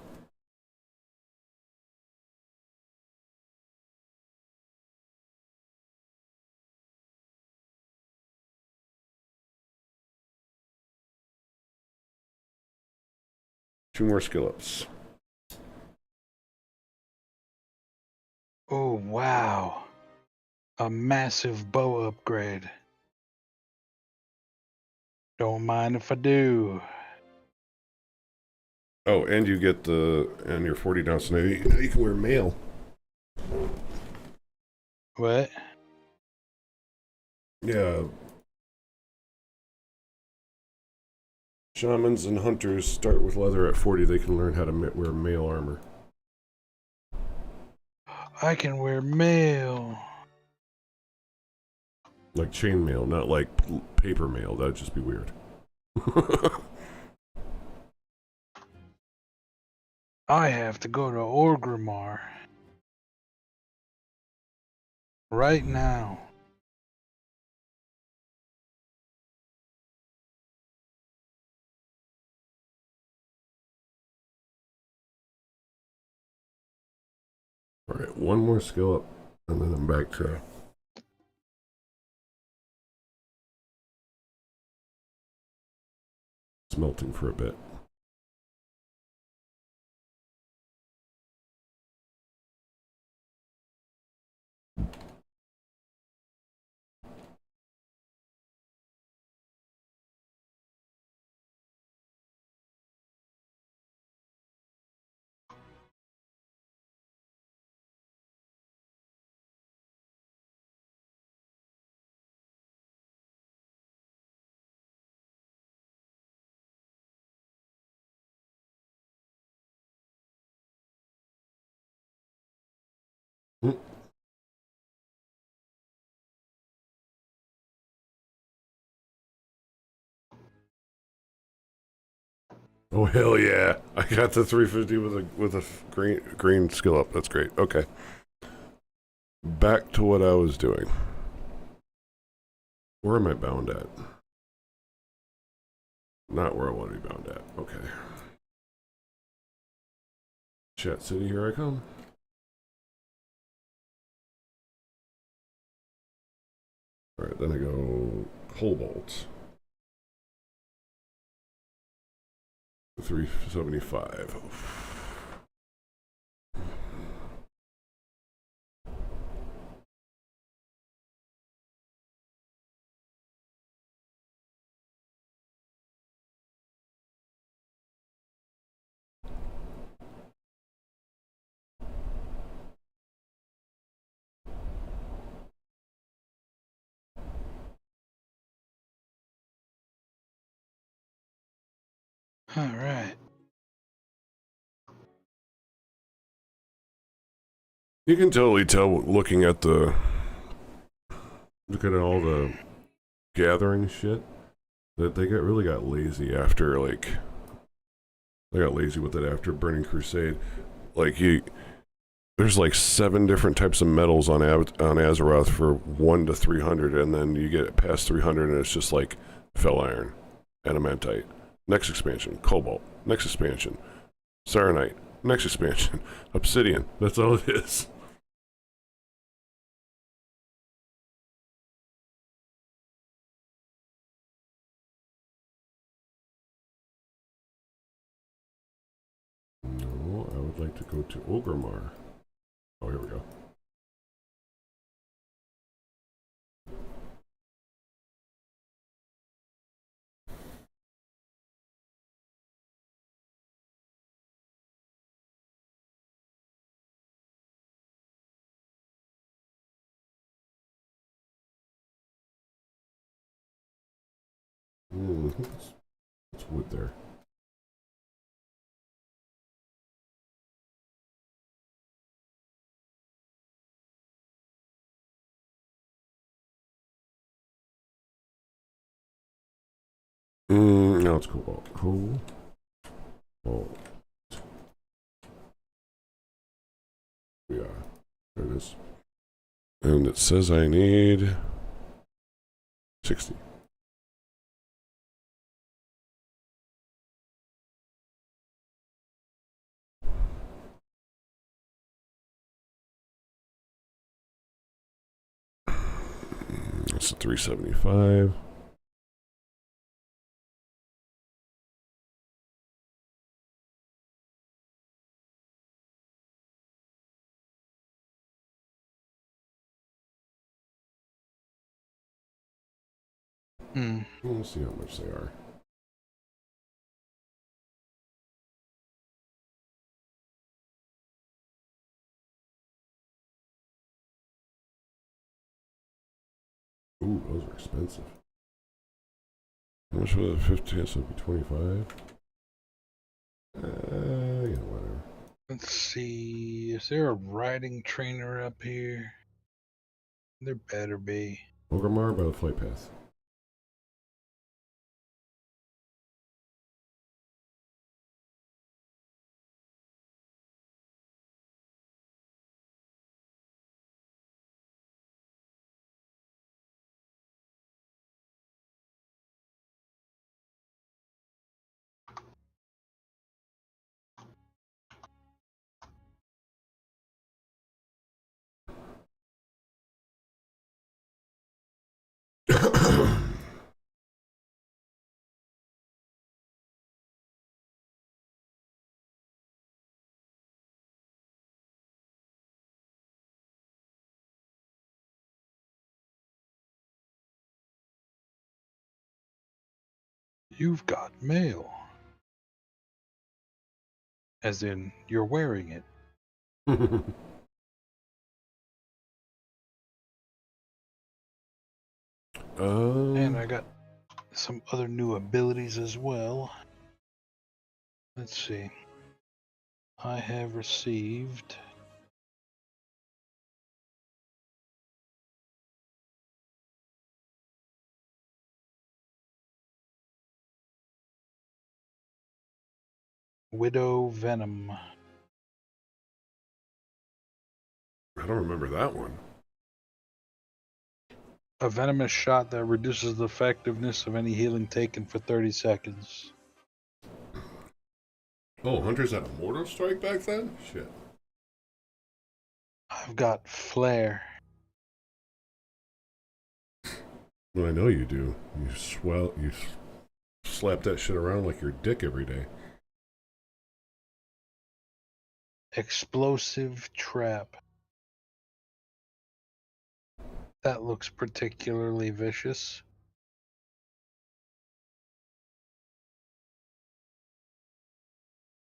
Two more skill ups. Oh, wow. A massive bow upgrade. Don't mind if I do. Oh, and you get and you're 40 down, so now you can wear mail. What? Yeah. Shamans and hunters start with leather at 40. They can learn how to wear mail armor. I can wear mail. Like chainmail, not like paper mail. That'd just be weird. I have to go to Orgrimmar. Right now. All right, one more skill up, and then I'm back to smelting for a bit. Oh, hell yeah. I got the 350 with a green skill up. That's great. Okay. Back to what I was doing. Where am I bound at? Not where I want to be bound at. Okay. Chat City, here I come. Alright, then I go Cobalt. 375. All right. You can totally tell looking at all the gathering shit that they really got lazy after they got lazy with it after Burning Crusade. There's like 7 different types of metals on Azeroth for 1 to 300, and then you get past 300 and it's just like Fel Iron, Adamantite. Next expansion, Cobalt. Next expansion, Saronite. Next expansion, Obsidian. That's all it is. No, I would like to go to Orgrimmar. Oh, here we go. I think it's wood there. No, it's Cobalt. Cobalt. Yeah, there it is. And it says I need 60. That's a 375. Let's see how much they are. Ooh, those are expensive. How much was it? 15, so it'd be 25. Yeah, whatever. Let's see. Is there a riding trainer up here? There better be. Orgrimmar by the flight path. You've got mail. As in, you're wearing it. And I got some other new abilities as well. Let's see. I have received Widow Venom. I don't remember that one. A venomous shot that reduces the effectiveness of any healing taken for 30 seconds. Oh, Hunters had a mortar strike back then? Shit. I've got Flare. Well, I know you do. You slap that shit around like your dick every day. Explosive Trap. That looks particularly vicious.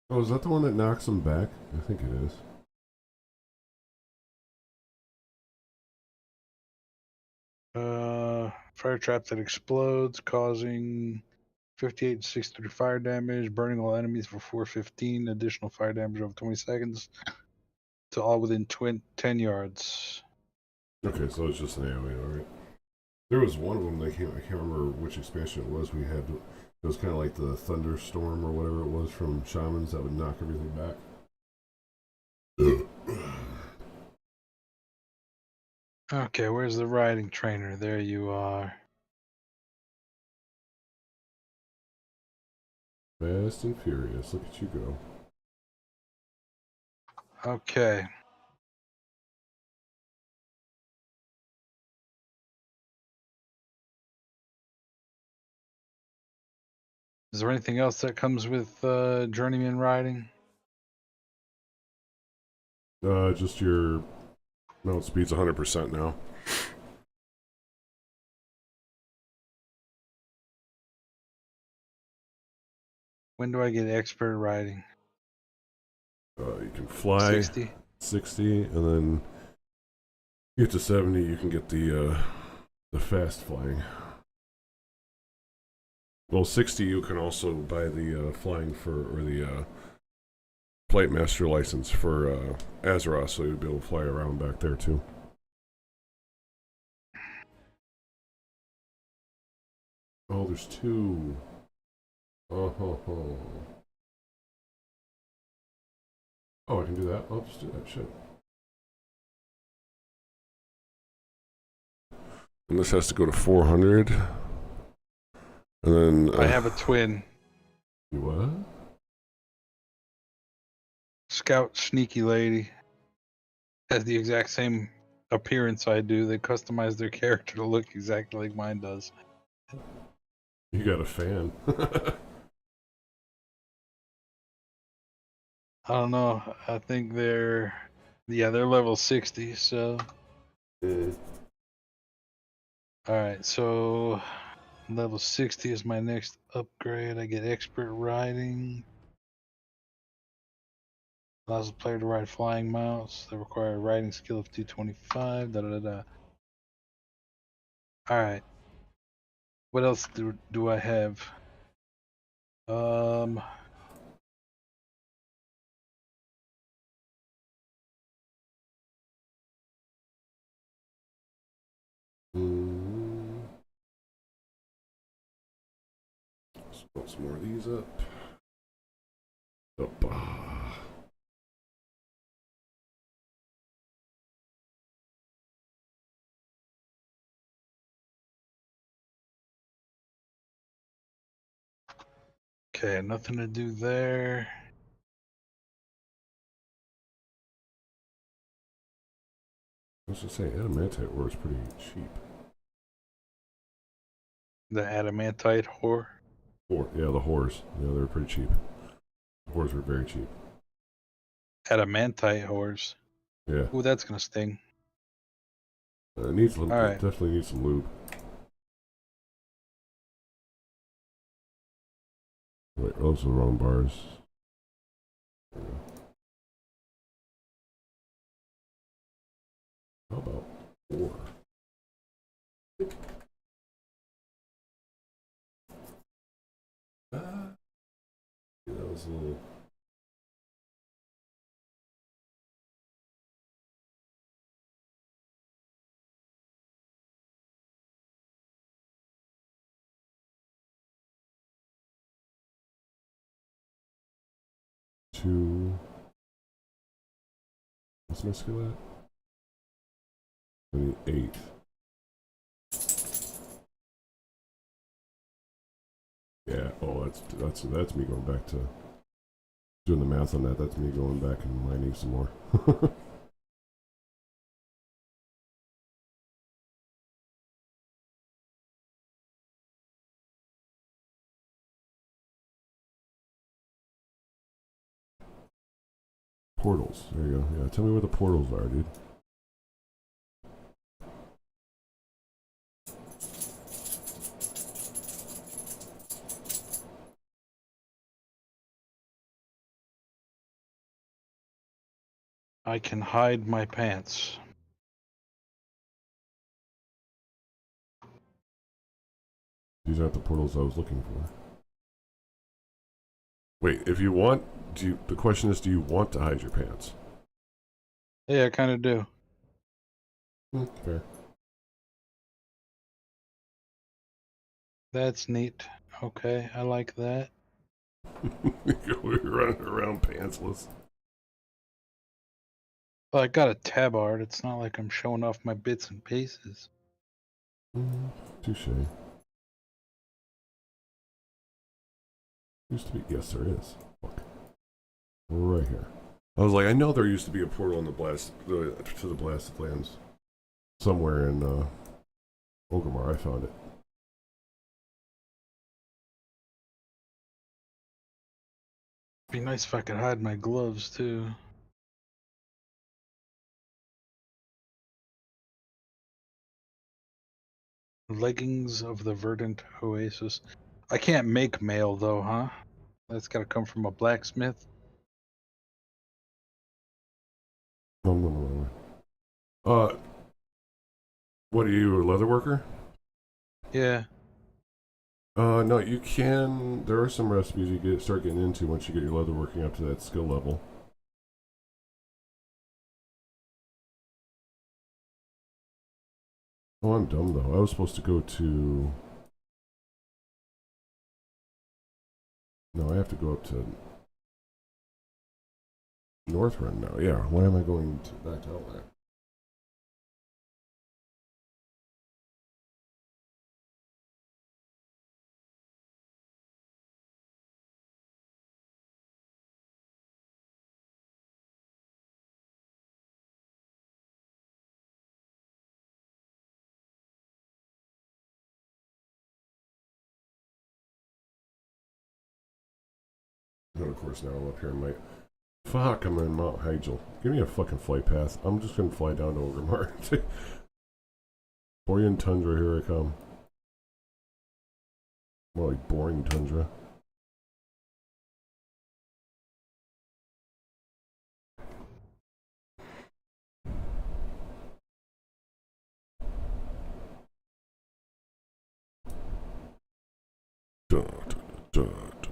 Oh, is that the one that knocks them back? I think it is. Fire trap that explodes, causing 58 and 63 fire damage, burning all enemies for 415, additional fire damage over 20 seconds to all within 10 yards. Okay, so it's just an AoE, alright. There was one of them that I can't remember which expansion it was. It was kind of like the Thunderstorm or whatever it was from Shamans that would knock everything back. Okay, where's the riding trainer? There you are. Fast and Furious. Look at you go. Okay. Is there anything else that comes with journeyman riding? Just your mount speed's 100% now. When do I get expert riding? You can fly 60, and then you get to 70. You can get the fast flying. Well, 60 you can also buy the flying or the flight master license for Azeroth, so you'd be able to fly around back there too. Oh, there's two. Oh, ho, ho. Oh, I can do that. I'll just do that shit. And this has to go to 400. And then I have a twin. You what? Scout Sneaky Lady has the exact same appearance I do. They customize their character to look exactly like mine does. You got a fan. I don't know. I think they're level 60, so. Alright, so level 60 is my next upgrade. I get expert riding. Allows the player to ride flying mounts that require a riding skill of 225. Alright. What else do I have? Let's put some more of these up. Okay, nothing to do there. I was just saying, adamantite ore is pretty cheap. The adamantite whore? Yeah, the whores. Yeah, they're pretty cheap. The whores were very cheap. Adamantite whores. Yeah. Ooh, that's gonna sting. It needs some, All right. it definitely needs some lube. Wait, those are the wrong bars. There we go. How about 4? That was a little to. What's my skill at? 28. Yeah. Oh, that's me going back to doing the math on that. That's me going back and mining some more. Portals. There you go. Yeah, tell me where the portals are, dude. I can hide my pants. These aren't the portals I was looking for. Wait, if you want, the question is, do you want to hide your pants? Yeah, I kind of do. Fair. That's neat. Okay, I like that. We're running around pantsless. Well, I got a tabard. It's not like I'm showing off my bits and pieces. Touche. Used to be. Yes, there is. Fuck. Right here. I was like, I know there used to be a portal in the to the Blasted Lands somewhere in Orgrimmar. I found it. Be nice if I could hide my gloves too. Leggings of the Verdant Oasis. I can't make mail though, huh? That's gotta come from a blacksmith. No. What are you, a leather worker? Yeah. No, you can. There are some recipes you start getting into once you get your leather working up to that skill level. Oh, I'm dumb though. I was supposed to go to. No, I have to go up to Northrend now. Yeah. Why am I going back to Outland? And of course, now I'm up here in my. Fuck, I'm in Mount Hygel. Give me a fucking flight path. I'm just gonna fly down to Orgrimmar. Borean Tundra, here I come. More like boring tundra. Duh, duh, duh, duh.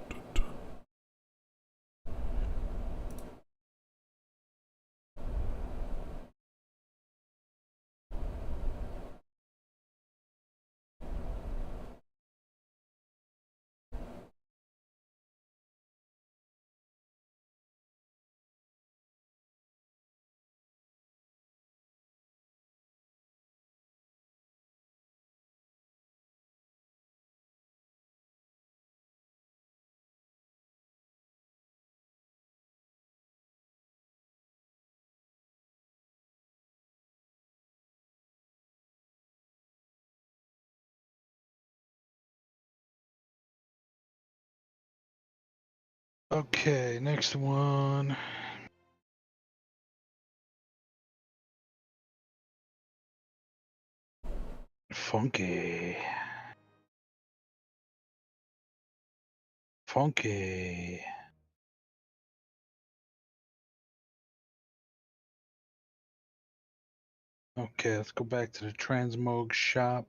Okay, next one. Funky. Funky. Okay, let's go back to the Transmog shop.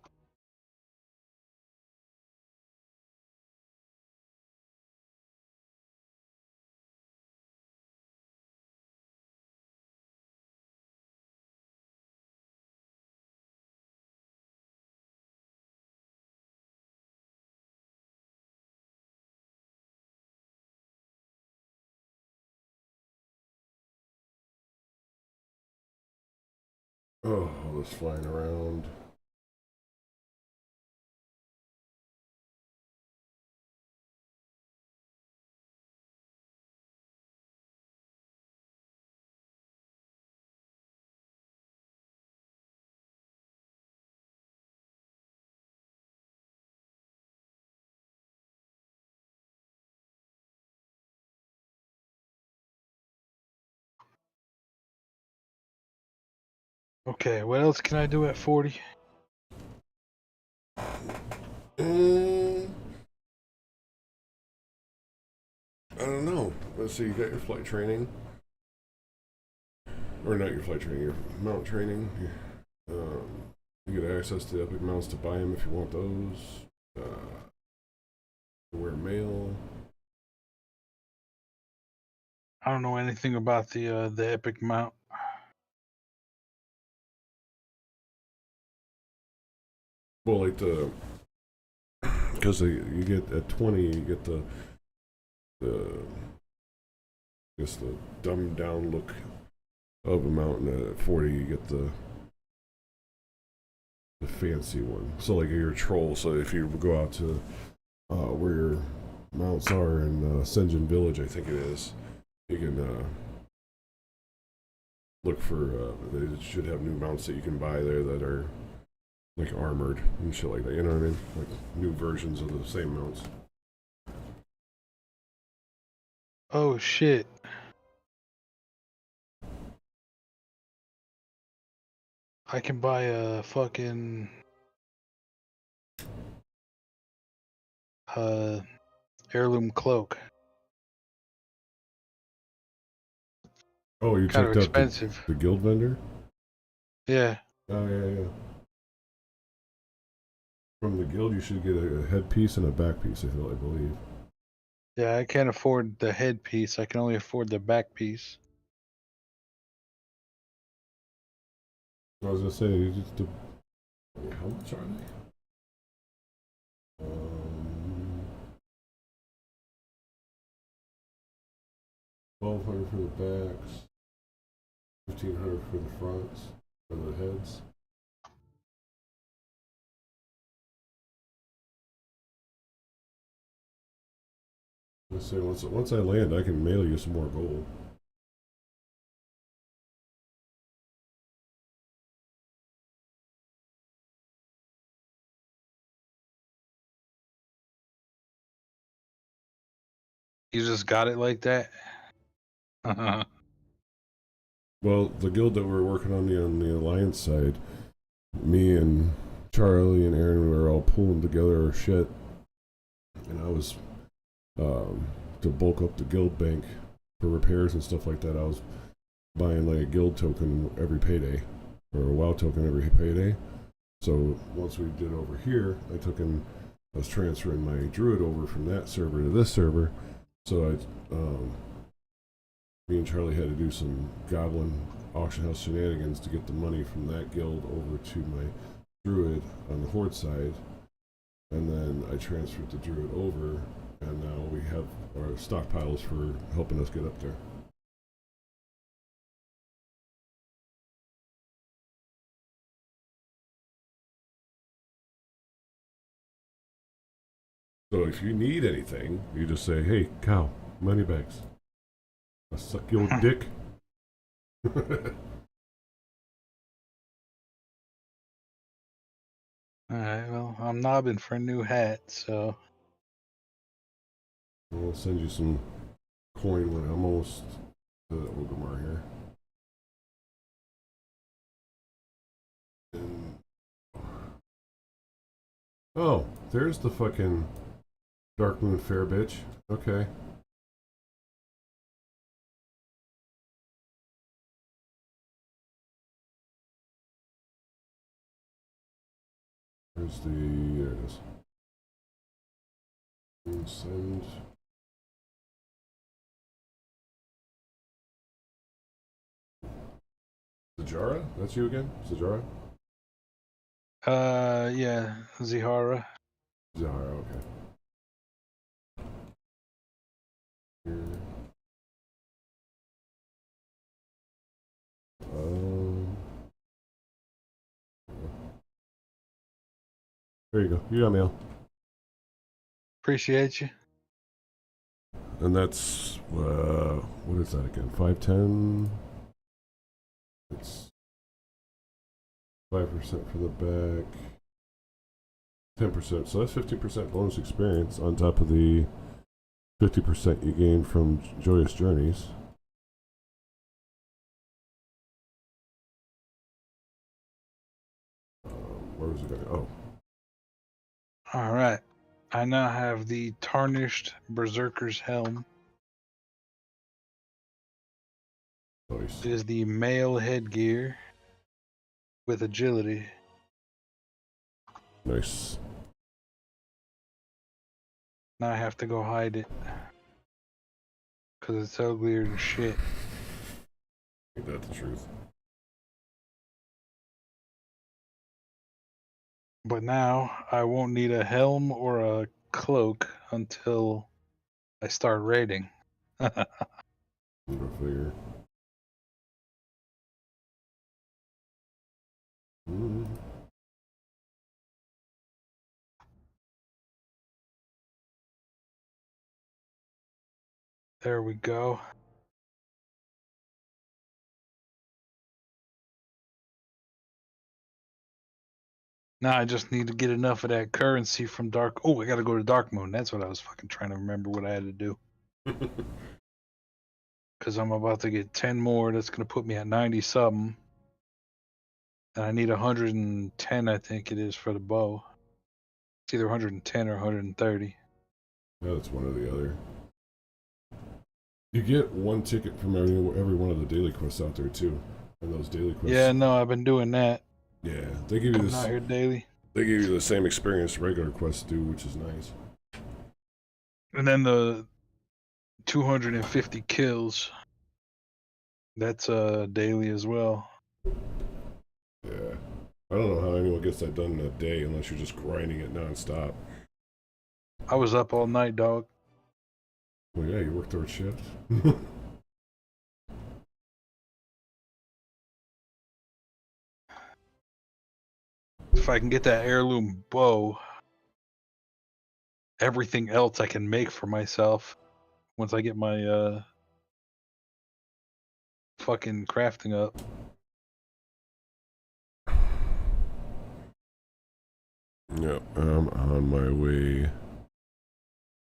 Oh, all this flying around. Okay, what else can I do at 40? I don't know. Let's see. You got your flight training, or not your flight training, your mount training. You get access to Epic mounts to buy them if you want those. Wear mail. I don't know anything about the Epic mount. Well, like because you get at 20, you get the just the dumbed down look of a mountain. At 40, you get the fancy one. So like your troll. So if you go out to where your mounts are in Senjin Village, I think it is, you can look for. They should have new mounts that you can buy there that are like armored and shit like that. You know what I mean? Like new versions of the same mounts. Oh shit. I can buy a fucking heirloom cloak. Oh, you Kind of checked out expensive. the guild vendor? Yeah. Oh yeah. From the guild, you should get a headpiece and a back piece. I believe. Yeah, I can't afford the headpiece. I can only afford the back piece. I was gonna say, you just do. How much are they? 1,200 for the backs, 1,500 for the fronts, for the heads. Let's say once I land, I can mail you some more gold. You just got it like that? Well, the guild that we're working on the alliance side, me and Charlie and Aaron, we were all pulling together our shit, and I was to bulk up the guild bank for repairs and stuff like that. I was buying like a guild token every payday, or a WoW token every payday. So once we did over here, I was transferring my druid over from that server to this server. So me and Charlie had to do some goblin auction house shenanigans to get the money from that guild over to my druid on the horde side, and then I transferred the druid over, and now we have our stockpiles for helping us get up there. So if you need anything, you just say, "Hey, cow, money bags. I suck your dick." Alright, well, I'm knobbing for a new hat, so. I'll send you some coin when I'm almost to Orgrimmar here. Oh, there's the fucking Darkmoon Fair bitch. Okay. There it is. Send. Sajara? That's you again? Sajara? Yeah, Zihara. Zahara, okay. Here. There you go. You got mail. Appreciate you. And that's, what is that again? 510? It's 5% for the back. 10%. So that's 15% bonus experience on top of the 50% you gain from Joyous Journeys. Where was it going? Oh. All right. I now have the tarnished Berserker's helm. Nice. It is the male headgear with agility. Nice. Now I have to go hide it. Because it's uglier than shit. Ain't that the truth? But now I won't need a helm or a cloak until I start raiding. Go figure. There we go. Now I just need to get enough of that currency from Dark. Oh, I gotta go to Dark Moon. That's what I was fucking trying to remember what I had to do. Because I'm about to get 10 more. That's gonna put me at 90 something. And I need 110, I think it is, for the bow. It's either 110 or 130. Yeah, that's one or the other. You get one ticket from every one of the daily quests out there too, and those daily quests. Yeah, no, I've been doing that. Yeah, they give you I'm this. not here daily. They give you the same experience regular quests do, which is nice. And then the 250 kills. That's daily as well. Yeah, I don't know how anyone gets that done in a day unless you're just grinding it nonstop. I was up all night, dog. Well, yeah, you work third shift. If I can get that heirloom bow, everything else I can make for myself once I get my fucking crafting up. Yep, I'm on my way.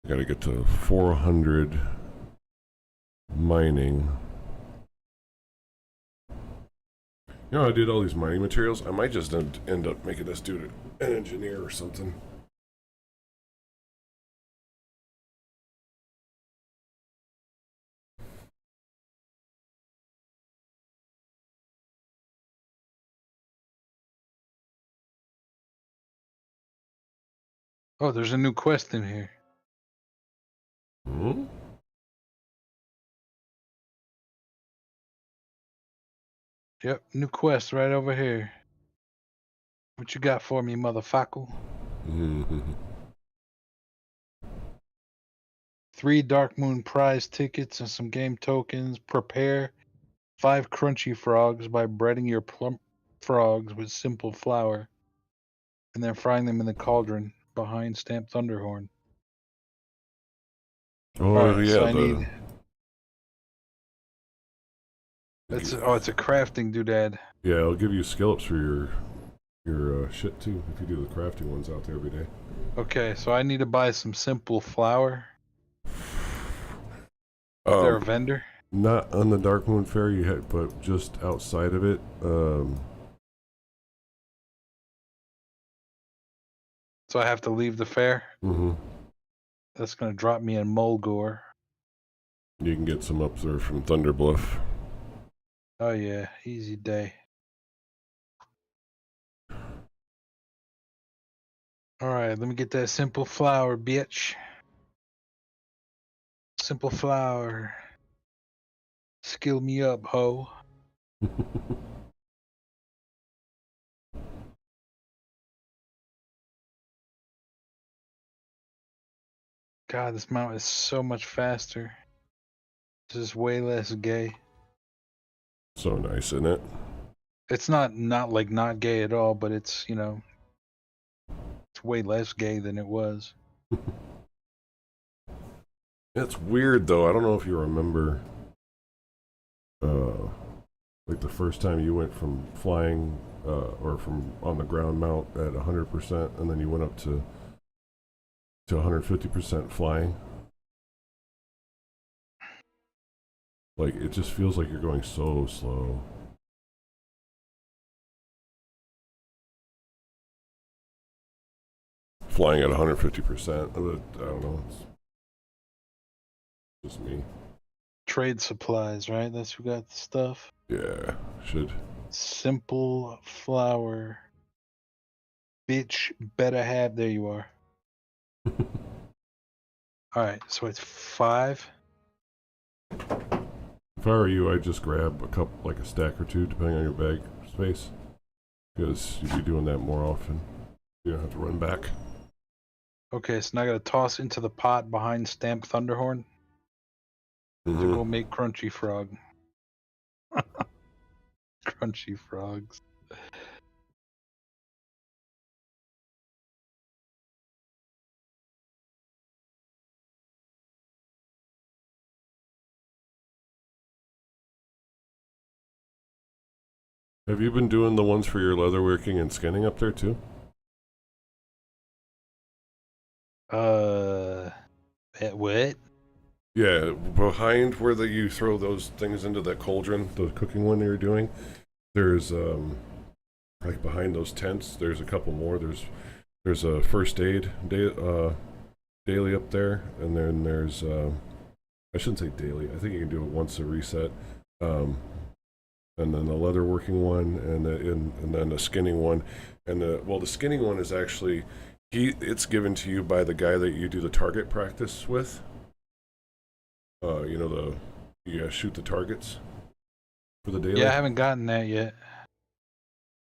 I gotta get to 400 mining. You know, I did all these mining materials. I might just end up making this dude an engineer or something. Oh, there's a new quest in here. Hmm? Yep, new quest right over here. What you got for me, motherfucker? 3 Dark Moon prize tickets and some game tokens. Prepare 5 crunchy frogs by breading your plump frogs with simple flour and then frying them in the cauldron behind Stamped Thunderhorn. Oh, Alright, yeah. so I need... It's a crafting doodad. Yeah, I'll give you skill ups for your shit too if you do the crafting ones out there every day. Okay, so I need to buy some simple flour. Is there a vendor? Not on the Dark Moon Fair, but just outside of it. So I have to leave the fair? Mm-hmm. That's gonna drop me in Mulgore. You can get some up there from Thunderbluff. Oh yeah, easy day. Alright, let me get that simple flour, bitch. Simple flour. Skill me up, ho. God, this mount is so much faster. This is way less gay. So nice, isn't it? It's not gay at all, but it's, you know, it's way less gay than it was. It's weird though. I don't know if you remember, like the first time you went from flying, or from on the ground mount at 100%, and then you went up to 150% flying. Like it just feels like you're going so slow. Flying at 150%. I don't know. It's just me. Trade supplies, right? That's who got the stuff. Yeah, should. Simple flour. Bitch, better have. There you are. Alright, so it's 5. If I were you, I'd just grab a couple, like a stack or two, depending on your bag space, because you'd be doing that more often. You don't have to run back. Okay, so now I gotta toss into the pot behind Stamped Thunderhorn. To go make Crunchy Frog. Crunchy Frogs. Have you been doing the ones for your leatherworking and skinning up there too? What? Yeah, behind where you throw those things into that cauldron, the cooking one they were doing, there's like behind those tents, there's a couple more. There's a first aid daily up there, and then there's I shouldn't say daily. I think you can do it once a reset. And then the leatherworking one, and then the skinning one, and the skinning one is actually it's given to you by the guy that you do the target practice with. You know, you shoot the targets for the daily. Yeah, I haven't gotten that yet.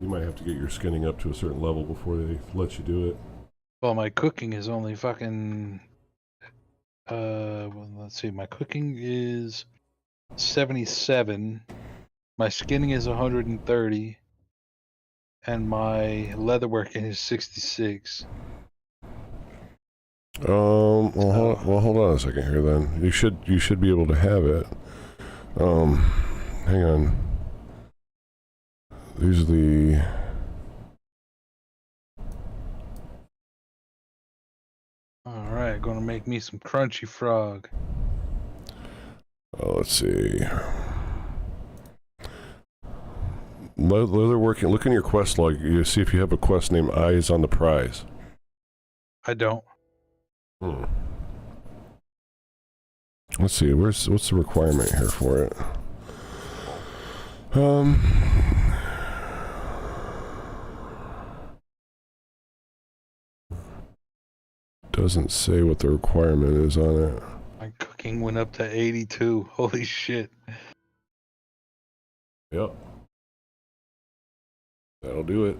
You might have to get your skinning up to a certain level before they let you do it. Well, my cooking is only fucking. Well, let's see. My cooking is 77. My skinning is 130. And my leatherworking is 66. Well, hold on a second here. Then you should be able to have it. Hang on. These are the. All right, gonna make me some Crunchy Frog. Let's see. Leatherworking. Look in your quest log. You see if you have a quest named Eyes on the Prize. I don't. Let's see. What's the requirement here for it? Doesn't say what the requirement is on it. My cooking went up to 82. Holy shit. Yep. That'll do it.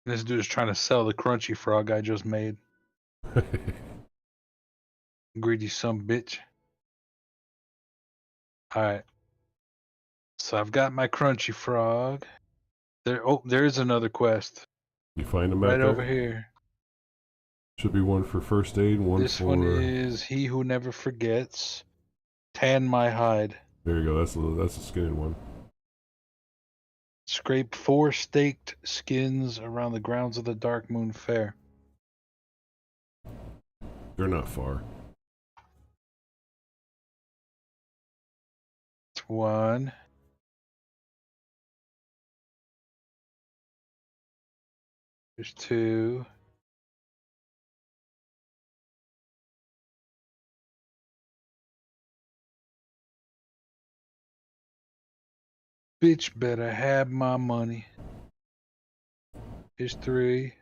This dude is trying to sell the Crunchy Frog I just made. Greedy son bitch. Alright. So I've got my Crunchy Frog. There's another quest. You find them right out over here. Should be one for first aid, one this for... one is He Who Never Forgets. Tan My Hide. There you go. That's the skinning one. Scrape 4 staked skins around the grounds of the Dark Moon Fair. They're not far. That's 1. There's 2. Bitch better have my money. Here's 3.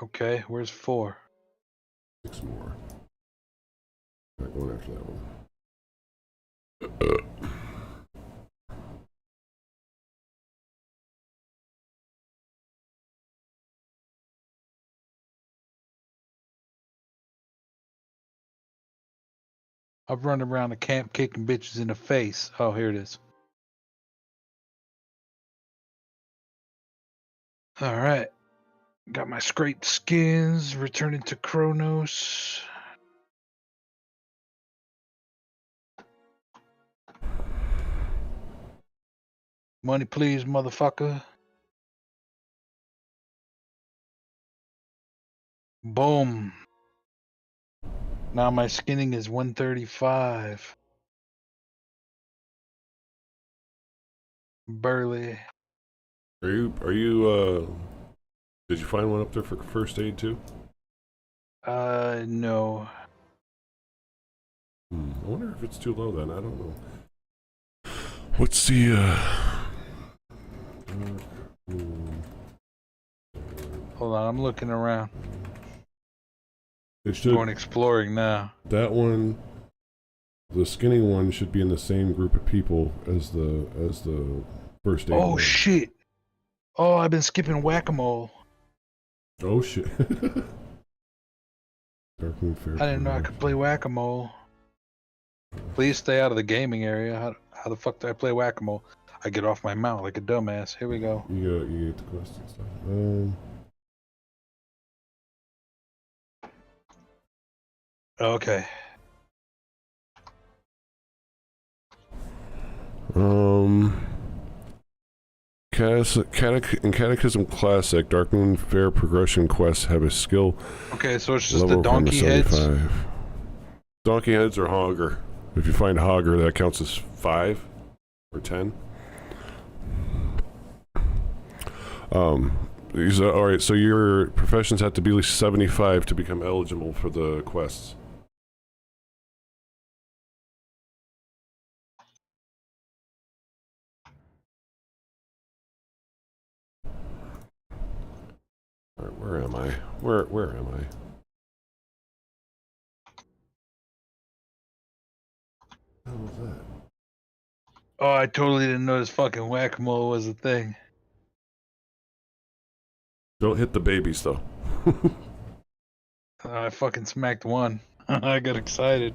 Okay, where's 4? 6 more. Not going after that one. I've run around the camp kicking bitches in the face. Oh, here it is. All right. Got my scraped skins. Returning to Kronos. Money, please, motherfucker. Boom. Now my skinning is 135. Burley. Are you did you find one up there for first aid too? No. I wonder if it's too low then. I don't know. What's the Hold on, I'm looking around. It should, Going exploring now. that one, the skinny one should be in the same group of people as the first aid. Oh one. shit. Oh, I've been skipping whack-a-mole. Oh shit. Darkmoon Fair. I didn't know I could play whack-a-mole. Please stay out of the gaming area. How the fuck do I play whack-a-mole? I get off my mount like a dumbass. Here we go. You get the quest and stuff. Okay. In Catechism Classic, Darkmoon Fair progression quests have a skill Okay, so it's just the level from donkey heads. 75. Donkey heads or Hogger. If you find Hogger, that counts as 5 or 10. Alright, so your professions have to be at least 75 to become eligible for the quests. Alright, where am I? Where am I? What the hell was that? Oh, I totally didn't notice fucking whack-a-mole was a thing. Don't hit the babies though. I fucking smacked one. I got excited.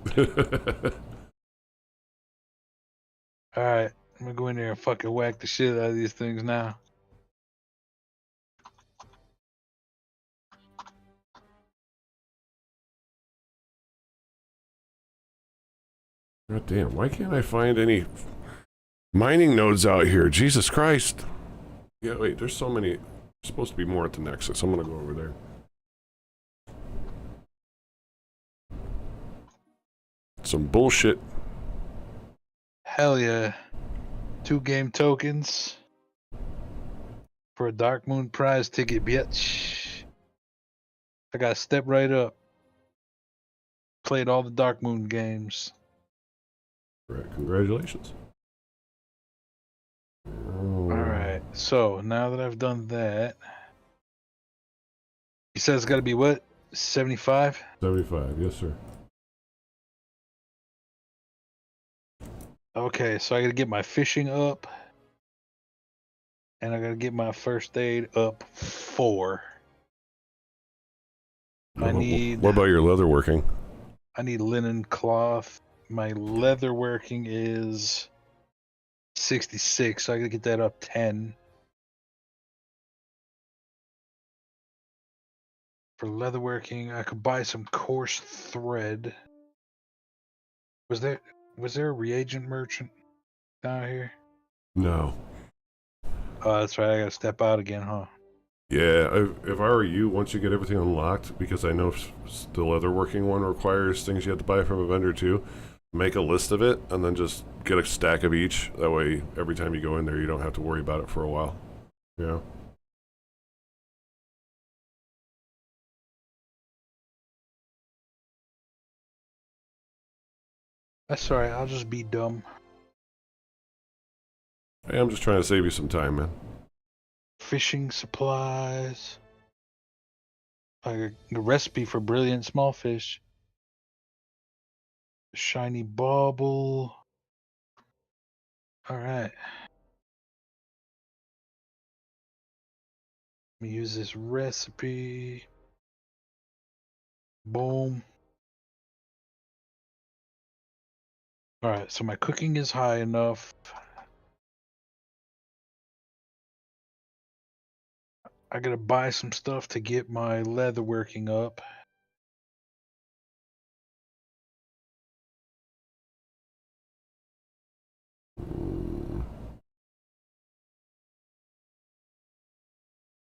Alright, I'm gonna go in there and fucking whack the shit out of these things now. God damn, why can't I find any mining nodes out here? Jesus Christ. Yeah, wait, there's so many. There's supposed to be more at the Nexus. I'm gonna go over there. Some bullshit. Hell yeah. 2 game tokens for a Darkmoon prize ticket, bitch. I gotta step right up. Played all the Darkmoon games. Right, congratulations. Oh. Alright, so now that I've done that, he says it's gotta be what? 75? 75, yes sir. Okay, so I gotta get my fishing up. And I gotta get my first aid up 4. I need What about your leatherworking? I need linen cloth. My leatherworking is 66, so I gotta get that up 10. For leatherworking, I could buy some coarse thread. Was there a reagent merchant down here? No. Oh, that's right. I gotta step out again, huh? Yeah, if I were you, once you get everything unlocked, because I know the leatherworking one requires things you have to buy from a vendor too, make a list of it and then just get a stack of each. That way, every time you go in there, you don't have to worry about it for a while. You know? That's alright. I'll just be dumb. Hey, I'm just trying to save you some time, man. Fishing supplies. Like a recipe for brilliant small fish. Shiny bauble. Alright. Let me use this recipe. Boom. Alright, so my cooking is high enough. I gotta buy some stuff to get my leather working up.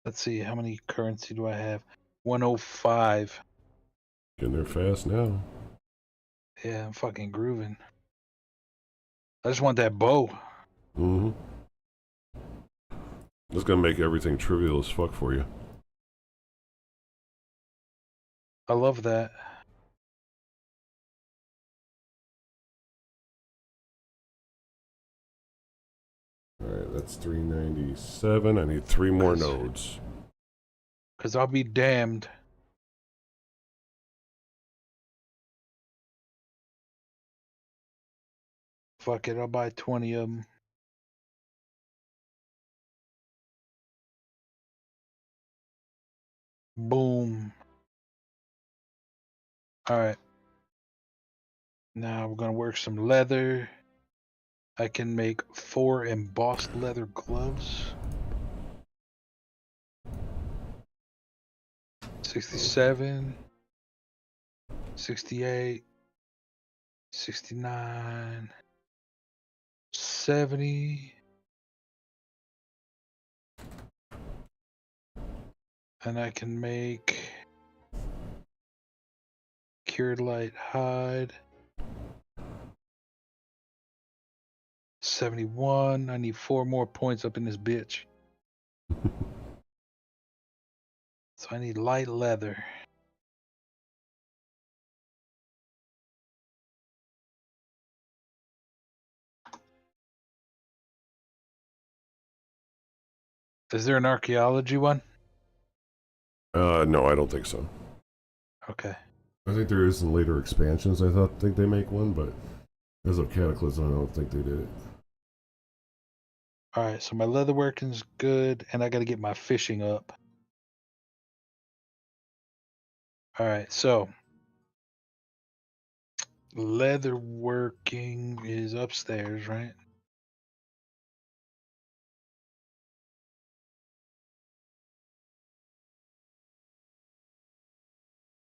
Let's see, how many currency do I have? 105. Getting there fast now. Yeah, I'm fucking grooving. I just want that bow. Mm-hmm. It's gonna make everything trivial as fuck for you. I love that. Alright, that's 397. I need 3 more nodes. Because I'll be damned. Fuck it, I'll buy 20 of them. Boom. Alright. Now we're gonna work some leather. I can make 4 embossed leather gloves. 67. 68. 69. 70. And I can make cured light hide. 71. I need 4 more points up in this bitch. So I need light leather. Is there an archaeology one? No, I don't think so. Okay. I think there is in later expansions. Think they make one, but as of Cataclysm, I don't think they did it. Alright, so my leather working's good, and I gotta get my fishing up. Alright, so leather working is upstairs, right?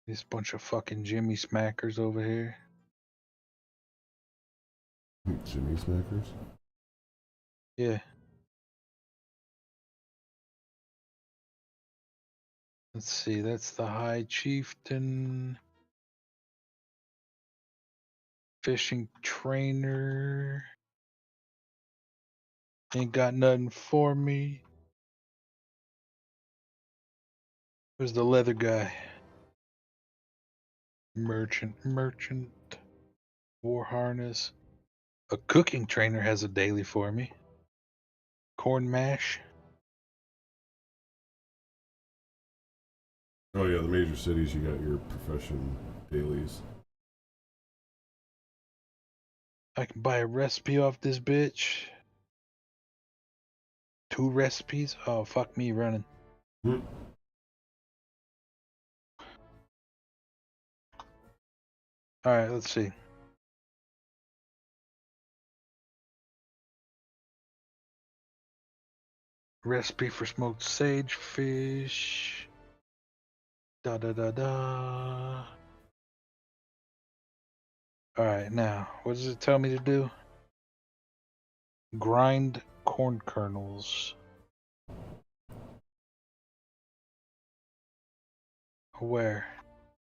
This bunch of fucking Jimmy Smackers over here. Jimmy Smackers? Yeah. Let's see, that's the High Chieftain. Fishing trainer. Ain't got nothing for me. Where's the leather guy? Merchant. War harness. A cooking trainer has a daily for me. Corn mash. Oh yeah, the major cities, you got your profession dailies. I can buy a recipe off this bitch. 2 recipes? Oh, fuck me running. Alright, let's see. Recipe for smoked sagefish. Da da da da. Alright, now, what does it tell me to do? Grind corn kernels. Where?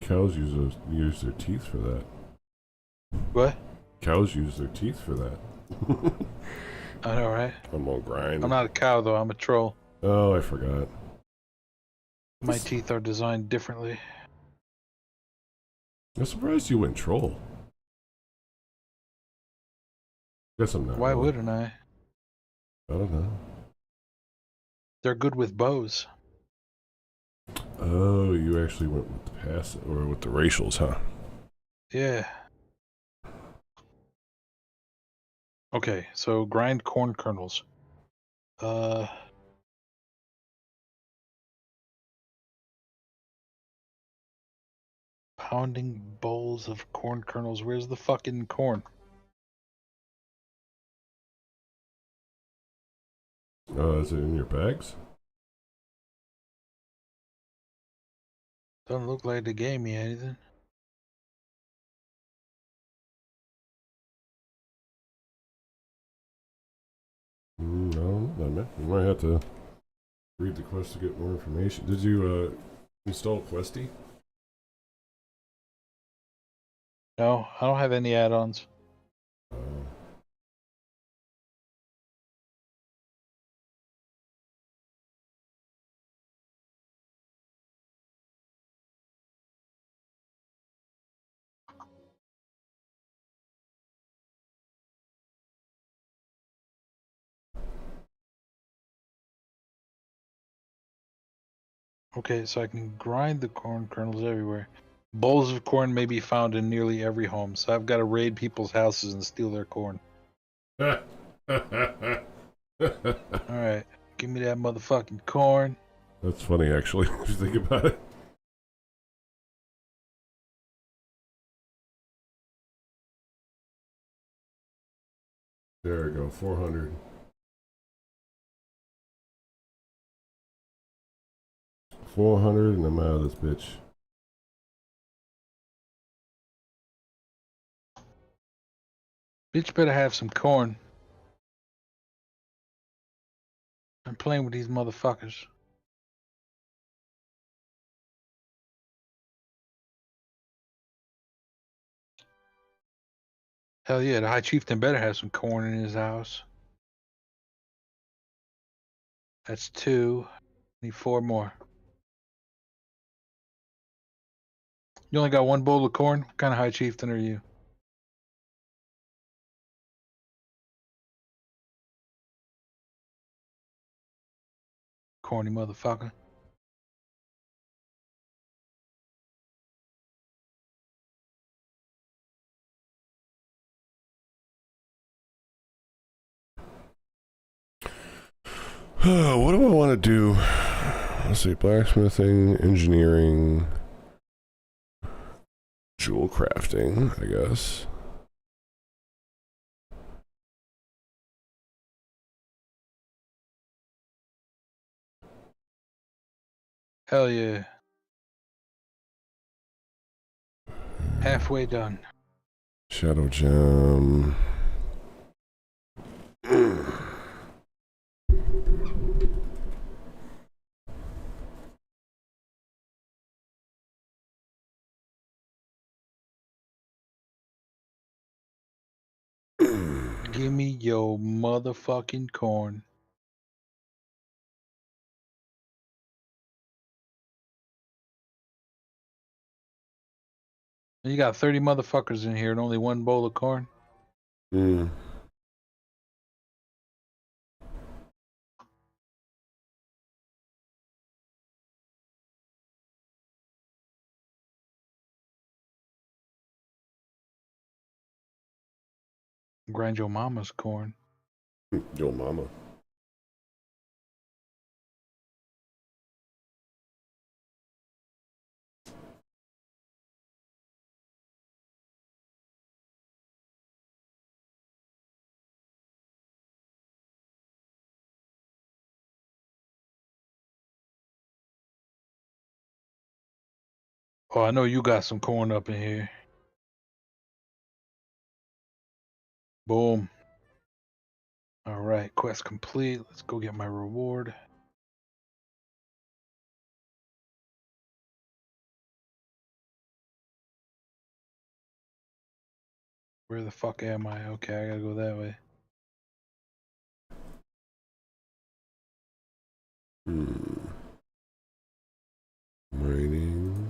Cows use their teeth for that. What? Cows use their teeth for that. I know, right? I'm gonna grind. I'm not a cow, though. I'm a troll. Oh, I forgot. My teeth are designed differently. I'm surprised you went troll. Guess I'm not. Why really. wouldn't I? I don't know. They're good with bows. Oh, you actually went with the pass or with the racials, huh? Yeah. Okay, so grind corn kernels. Pounding bowls of corn kernels. Where's the fucking corn? Is it in your bags? Doesn't look like they gave me anything. No, not yet. You might have to read the quest to get more information. Did you install Questy? No, I don't have any add-ons. Okay, so I can grind the corn kernels everywhere. Bowls of corn may be found in nearly every home, so I've got to raid people's houses and steal their corn. Alright, give me that motherfucking corn. That's funny, actually, if you think about it. There we go, 400. 400 and I'm out of this bitch. Bitch better have some corn. I'm playing with these motherfuckers. Hell yeah, the High Chieftain better have some corn in his house. That's 2. Need 4 more. You only got 1 bowl of corn? What kind of High Chieftain are you? Corny motherfucker. What do I want to do? Let's see, blacksmithing, engineering, jewel crafting, I guess. Hell yeah. Halfway done. Shadow gem. Give me your motherfucking corn. You got 30 motherfuckers in here and only 1 bowl of corn? Hmm. Grind your mama's corn. Yo mama. Oh, I know you got some corn up in here. Boom. Alright, quest complete. Let's go get my reward. Where the fuck am I? Okay, I gotta go that way. Mining.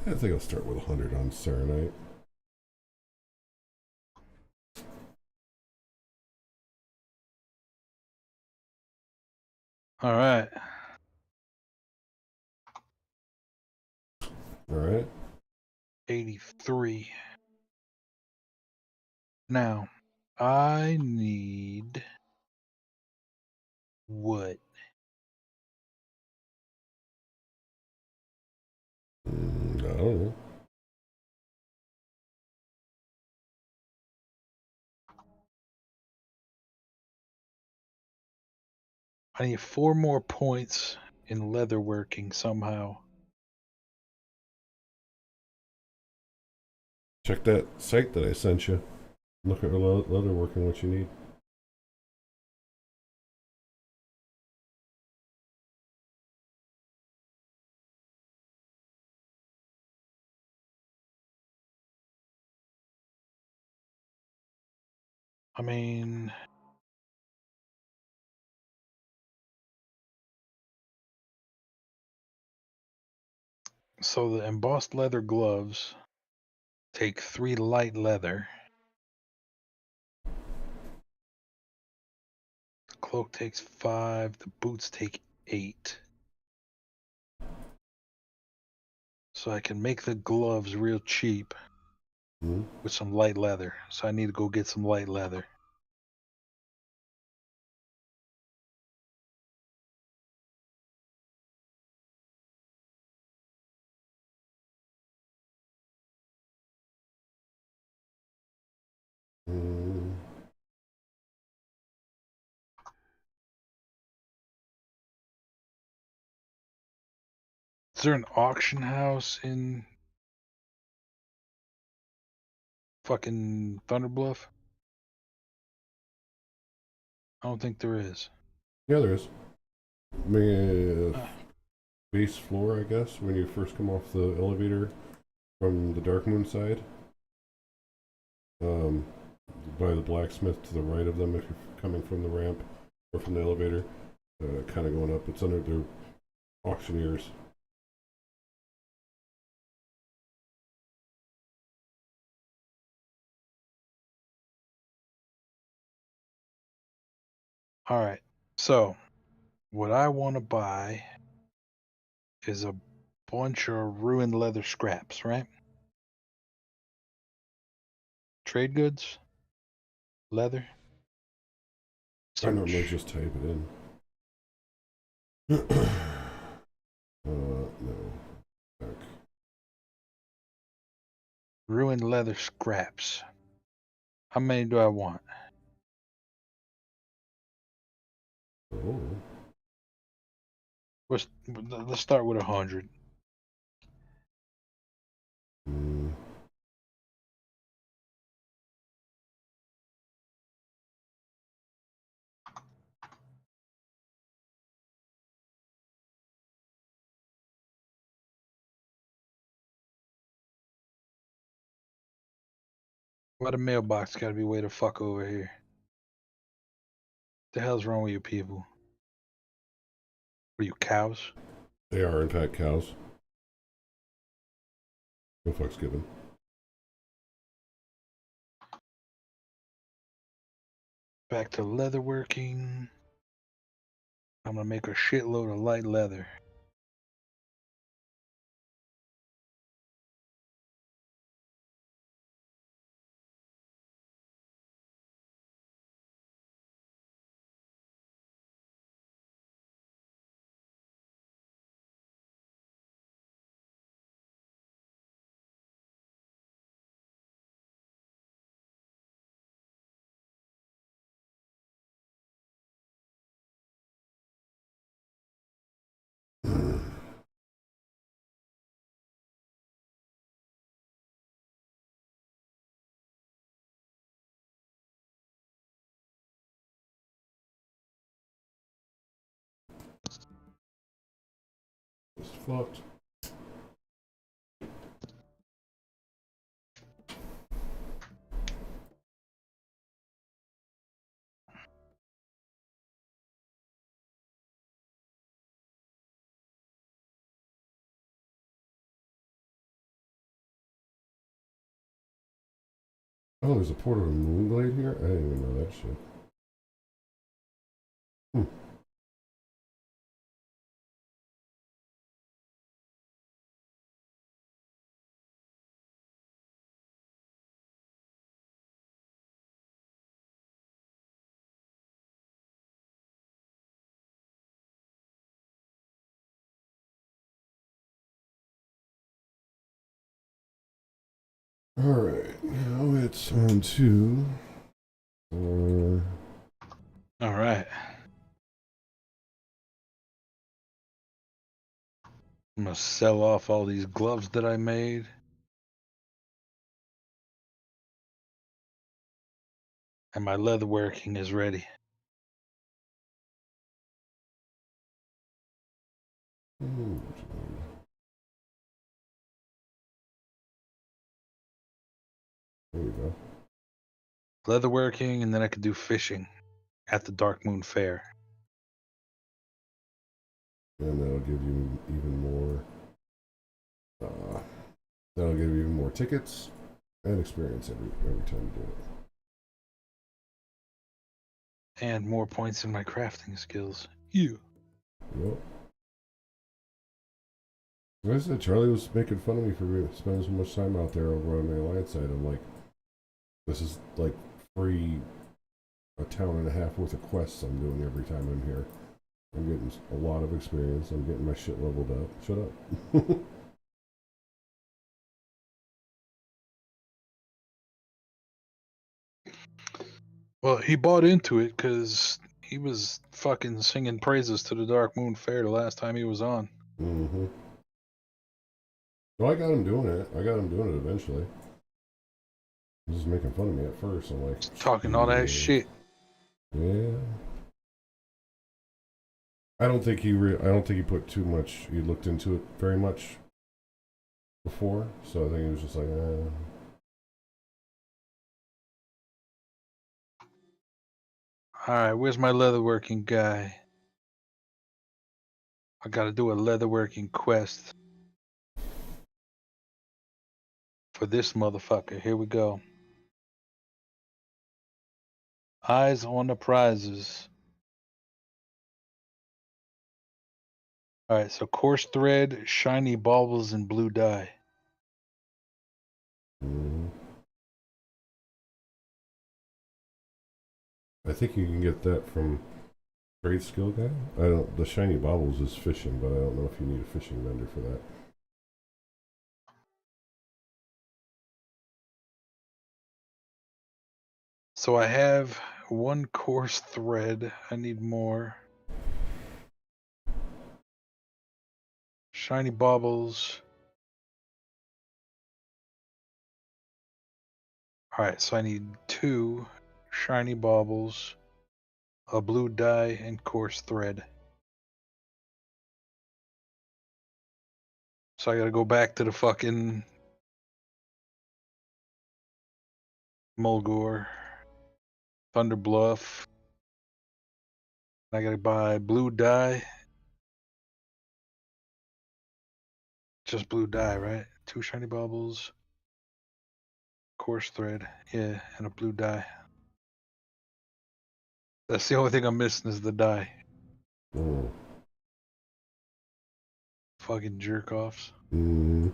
I think I'll start with 100 on Serenite. All right. All right. 83. Now, I need wood. I don't know. I need 4 more points in leatherworking somehow. Check that site that I sent you. Look at leather working what you need. I mean, so the embossed leather gloves take 3 light leather. The cloak takes 5. The boots take 8. So I can make the gloves real cheap with some light leather. So I need to go get some light leather. Is there an auction house in fucking Thunderbluff? I don't think there is. Yeah, there is. I mean, base floor, I guess, when you first come off the elevator from the Dark Moon side. By the blacksmith to the right of them, if you're coming from the ramp or from the elevator, kind of going up. It's under their auctioneers. All right. So, what I want to buy is a bunch of ruined leather scraps, right? Trade goods, leather. I normally Search. just type it in. No. Back. Ruined leather scraps. How many do I want? Oh. Let's start with 100. Why the mailbox gotta be way the fuck over here? The hell's wrong with you people? Are you cows? They are, in fact, cows. No fucks given. Back to leatherworking. I'm gonna make a shitload of light leather. It's fucked. Oh, there's a portal of Moonglade here? I didn't even know that shit. Alright, now it's on to. All right. I'm gonna sell off all these gloves that I made. And my leatherworking is ready. There you go. Leatherworking, and then I could do fishing at the Dark Moon Fair. And that'll give you even more. That'll give you even more tickets and experience every time you do it. And more points in my crafting skills. You. Yep. Like I said, Charlie was making fun of me for spending so much time out there over on the Alliance side. I'm like, this is like free a town and a half worth of quests I'm doing every time I'm here. I'm getting a lot of experience. I'm getting my shit leveled up. Shut up. Well, he bought into it because he was fucking singing praises to the Dark Moon Fair the last time he was on. Mm-hmm. Well, I got him doing it. I got him doing it eventually. He was just making fun of me at first. I'm like, talking all that shit. Yeah. I don't think he put too much. He looked into it very much before, so I think he was just like, Alright, where's my leatherworking guy? I gotta do a leatherworking quest for this motherfucker. Here we go. Eyes on the prizes. Alright, so coarse thread, shiny baubles, and blue dye. I think you can get that from Trade Skill Guy. I don't. The shiny baubles is fishing, but I don't know if you need a fishing vendor for that. So I have one coarse thread. I need more. Shiny baubles. Alright, so I need 2 shiny baubles, a blue dye, and coarse thread. So I gotta go back to the fucking Mulgore, Thunder Bluff. I gotta buy blue dye. Just blue dye, right? 2 shiny baubles, coarse thread, yeah, and a blue dye. That's the only thing I'm missing is the dye. Fucking jerk offs. The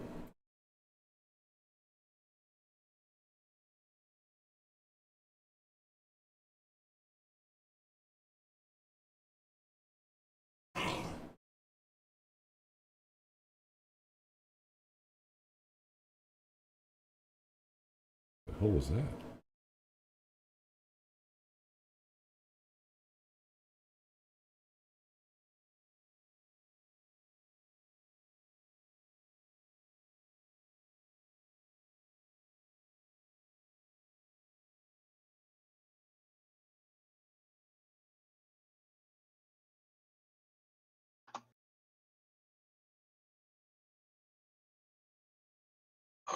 hell was that?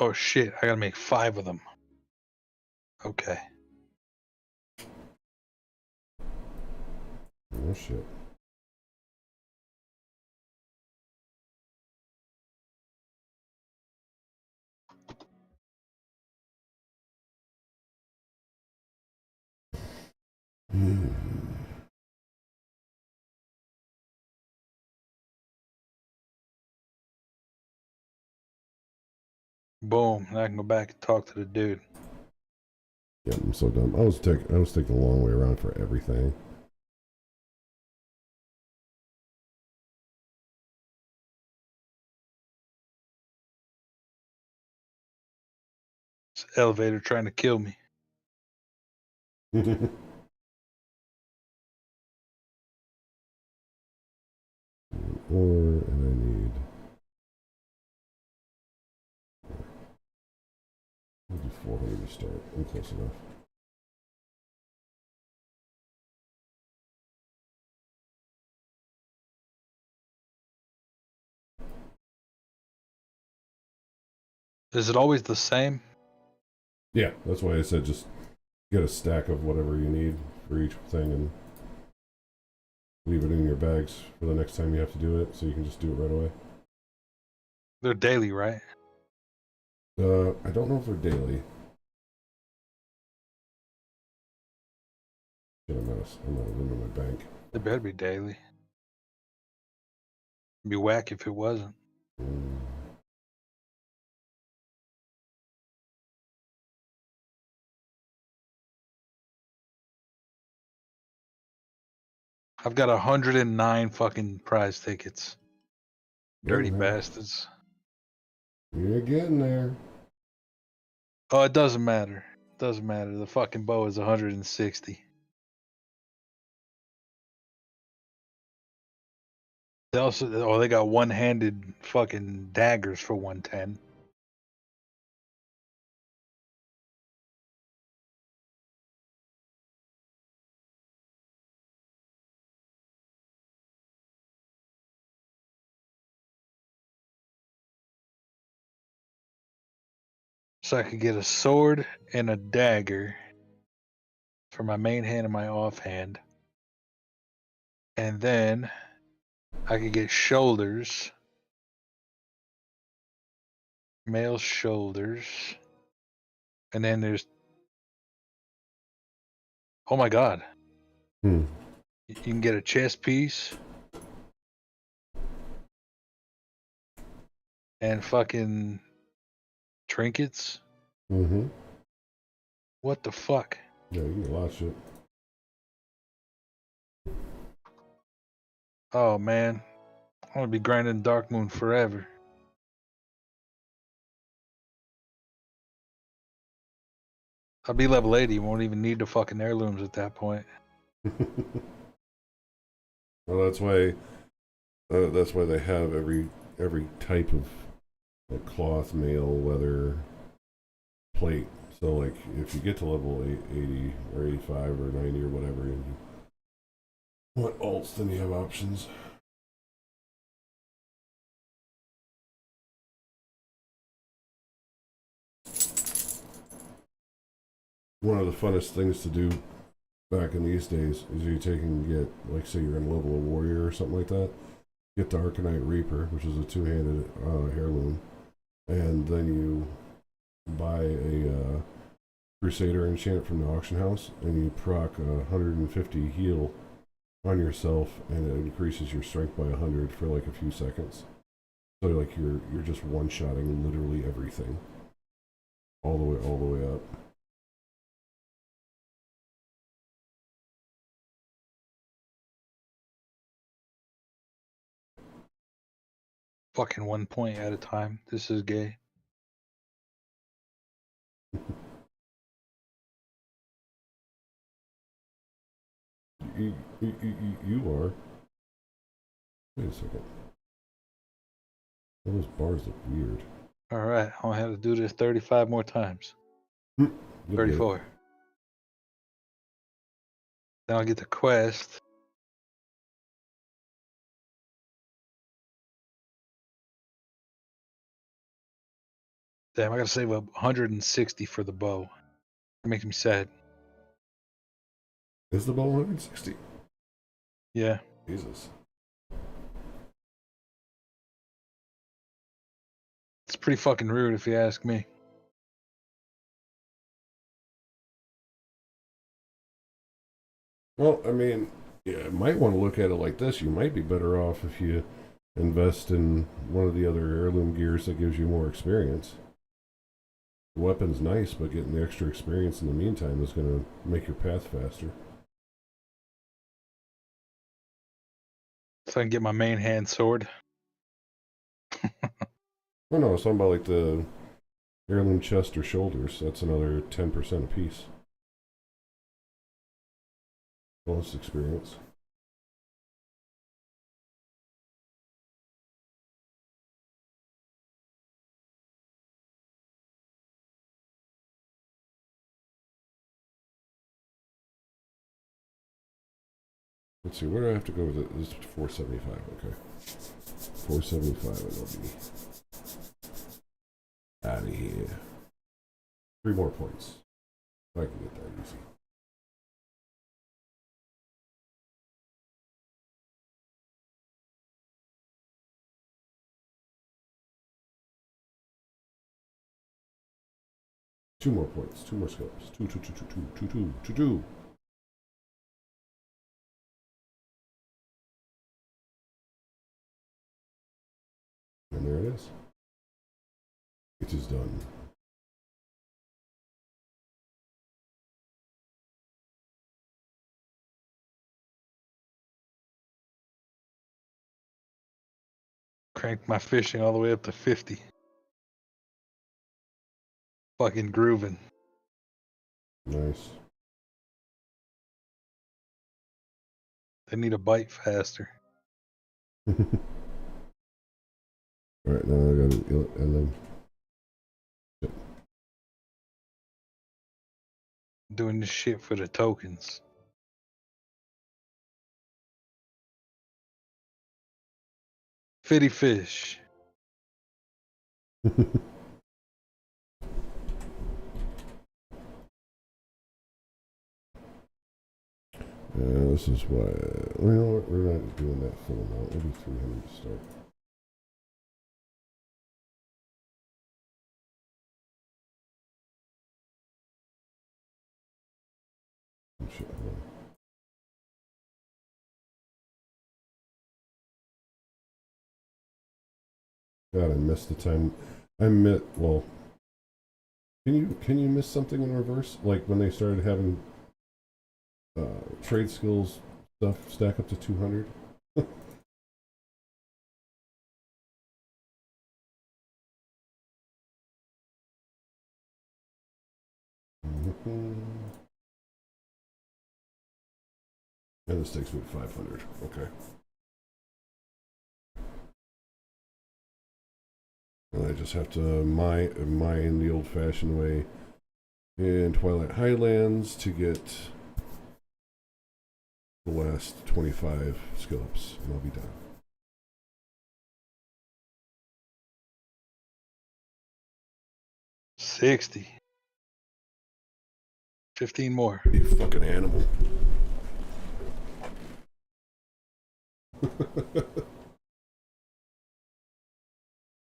Oh shit, I gotta make 5 of them. Okay. Oh shit. Boom. Now I can go back and talk to the dude. Yeah, I'm so dumb. I was taking the long way around for everything. elevator trying to kill me. And I need. I'll do 400 to start. I'm close enough. Is it always the same? Yeah, that's why I said just get a stack of whatever you need for each thing and leave it in your bags for the next time you have to do it, so you can just do it right away. They're daily, right? I don't know if they're daily. Shit, I'm not a room in my bank. They better be daily. It'd be whack if it wasn't. I've got 109 fucking prize tickets. Dirty bastards. You're getting there. Oh, it doesn't matter. It doesn't matter. The fucking bow is 160. They also, they got one-handed fucking daggers for 110. So I could get a sword and a dagger for my main hand and my offhand. And then I could get shoulders. Male shoulders. And then there's... Oh my god. You can get a chest piece. And fucking trinkets. Mm-hmm. What the fuck? Yeah, you can get a lot of shit. Oh man. I want to be grinding Dark Moon forever. I'll be level 80. Won't even need the fucking heirlooms at that point. Well, that's why they have every type of like cloth, mail, leather, plate. So like if you get to level 80 or 85 or 90 or whatever, and you want alts, then you have options. One of the funnest things to do back in these days is you take and get, like, say you're in level of warrior or something like that, get the Arcanite Reaper, which is a two-handed heirloom, and then you buy a Crusader enchant from the auction house, and you proc 150 heal on yourself, and it increases your strength by 100 for like a few seconds. So like you're just one-shotting literally everything, all the way up. Fucking 1 point at a time. This is gay. You are. Wait a second. Those bars look weird. Alright, I'm gonna have to do this 35 more times. 34. Then I'll get the quest. Damn, I gotta save up 160 for the bow. It makes me sad. Is the bow 160? Yeah. Jesus. It's pretty fucking rude if you ask me. Well, I mean, yeah, you might want to look at it like this. You might be better off if you invest in one of the other heirloom gears that gives you more experience. The weapon's nice, but getting the extra experience in the meantime is going to make your path faster. So I can get my main hand sword. Oh no, I was talking about like the Heirloom chest or shoulders. That's another 10% apiece. Bonus experience. Let's see, where do I have to go with it? This is 475, okay. 475 and it'll be out of here. 3 more points. If I can get that easy. Two more points. 2 more skills. Two. And there it is. It is done. Cranked my fishing all the way up to 50. Fucking grooving. Nice. They need to bite faster. Alright, now I gotta, and then. Yep. Doing this shit for the tokens. Fitty fish. This is why. You know what? We're not doing that full amount. Maybe 300 to start. Oh, shit, hold on. God, I missed the time. Well, can you miss something in reverse? Like when they started having trade skills stuff stack up to 200? And this takes me to 500. Okay. And I just have to mine the old-fashioned way in Twilight Highlands to get the last 25 skill ups, and I'll be done. $60. 15 more. You fucking animal.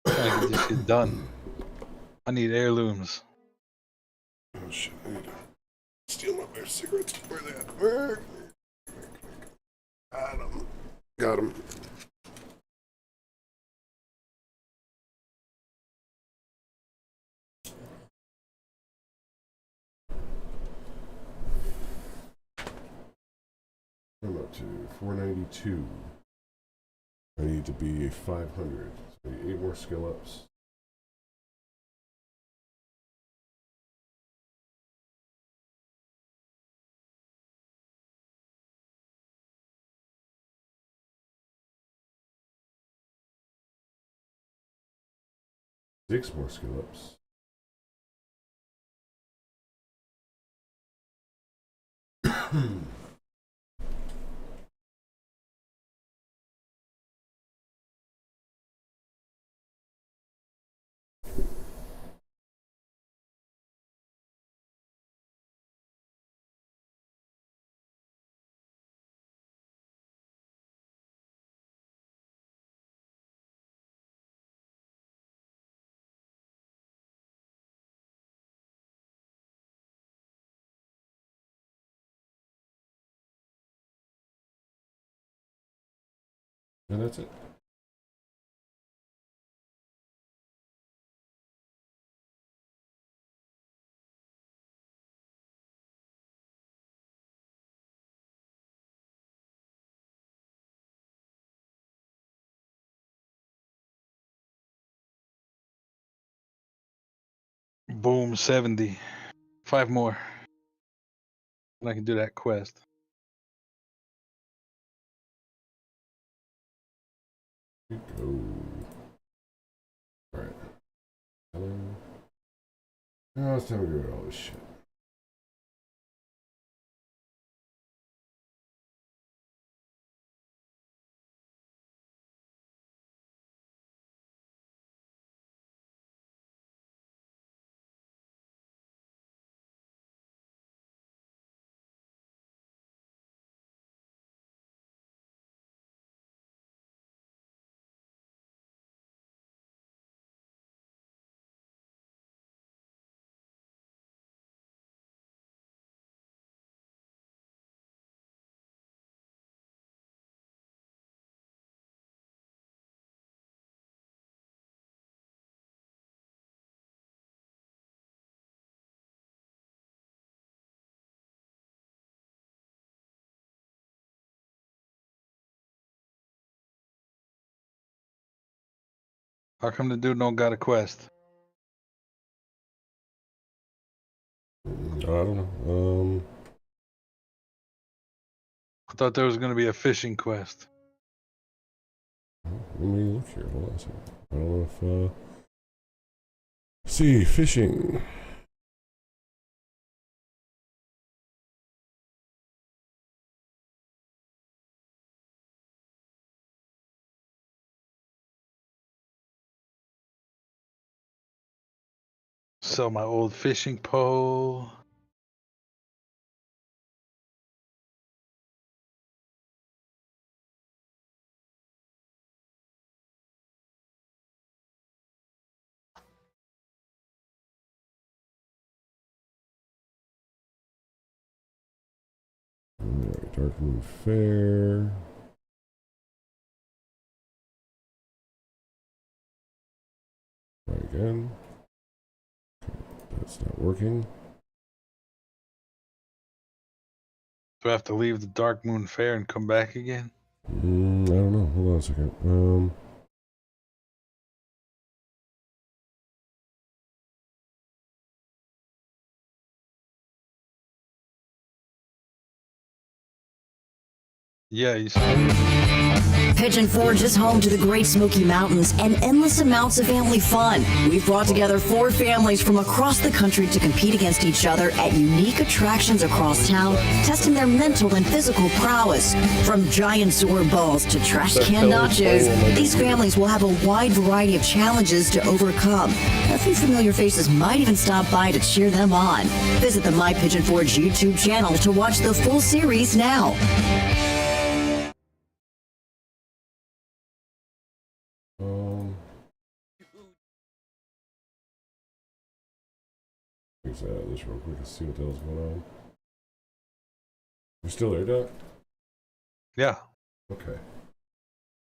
Trying to get this shit done. I need heirlooms. Oh shit, I need to steal my wife's cigarettes. Where they at? Where? Got him. I'm up to 492. I need to be 500. So 8 more skill ups. Six more skill ups. And that's it. Boom, 70. 5 more. And I can do that quest. Here we go. Alright. Now it's time to get rid of all this shit. How come the dude don't got a quest? I don't know. I thought there was going to be a fishing quest. Let me look here. Hold on a second. I don't know if. See, fishing. Sell my old fishing pole. Alright, Dark Moon Fair. Try again. That's not working. Do I have to leave the Dark Moon Fair and come back again? I don't know. Hold on a second. Yeah, you Pigeon Forge is home to the Great Smoky Mountains and endless amounts of family fun. We've brought together 4 families from across the country to compete against each other at unique attractions across town, testing their mental and physical prowess. From giant sword balls to trash can nachos, these families will have a wide variety of challenges to overcome. A few familiar faces might even stop by to cheer them on. Visit the My Pigeon Forge YouTube channel to watch the full series now. Let's out of this real quick and see what the hell's going on. You still there, Doc? Yeah. Okay.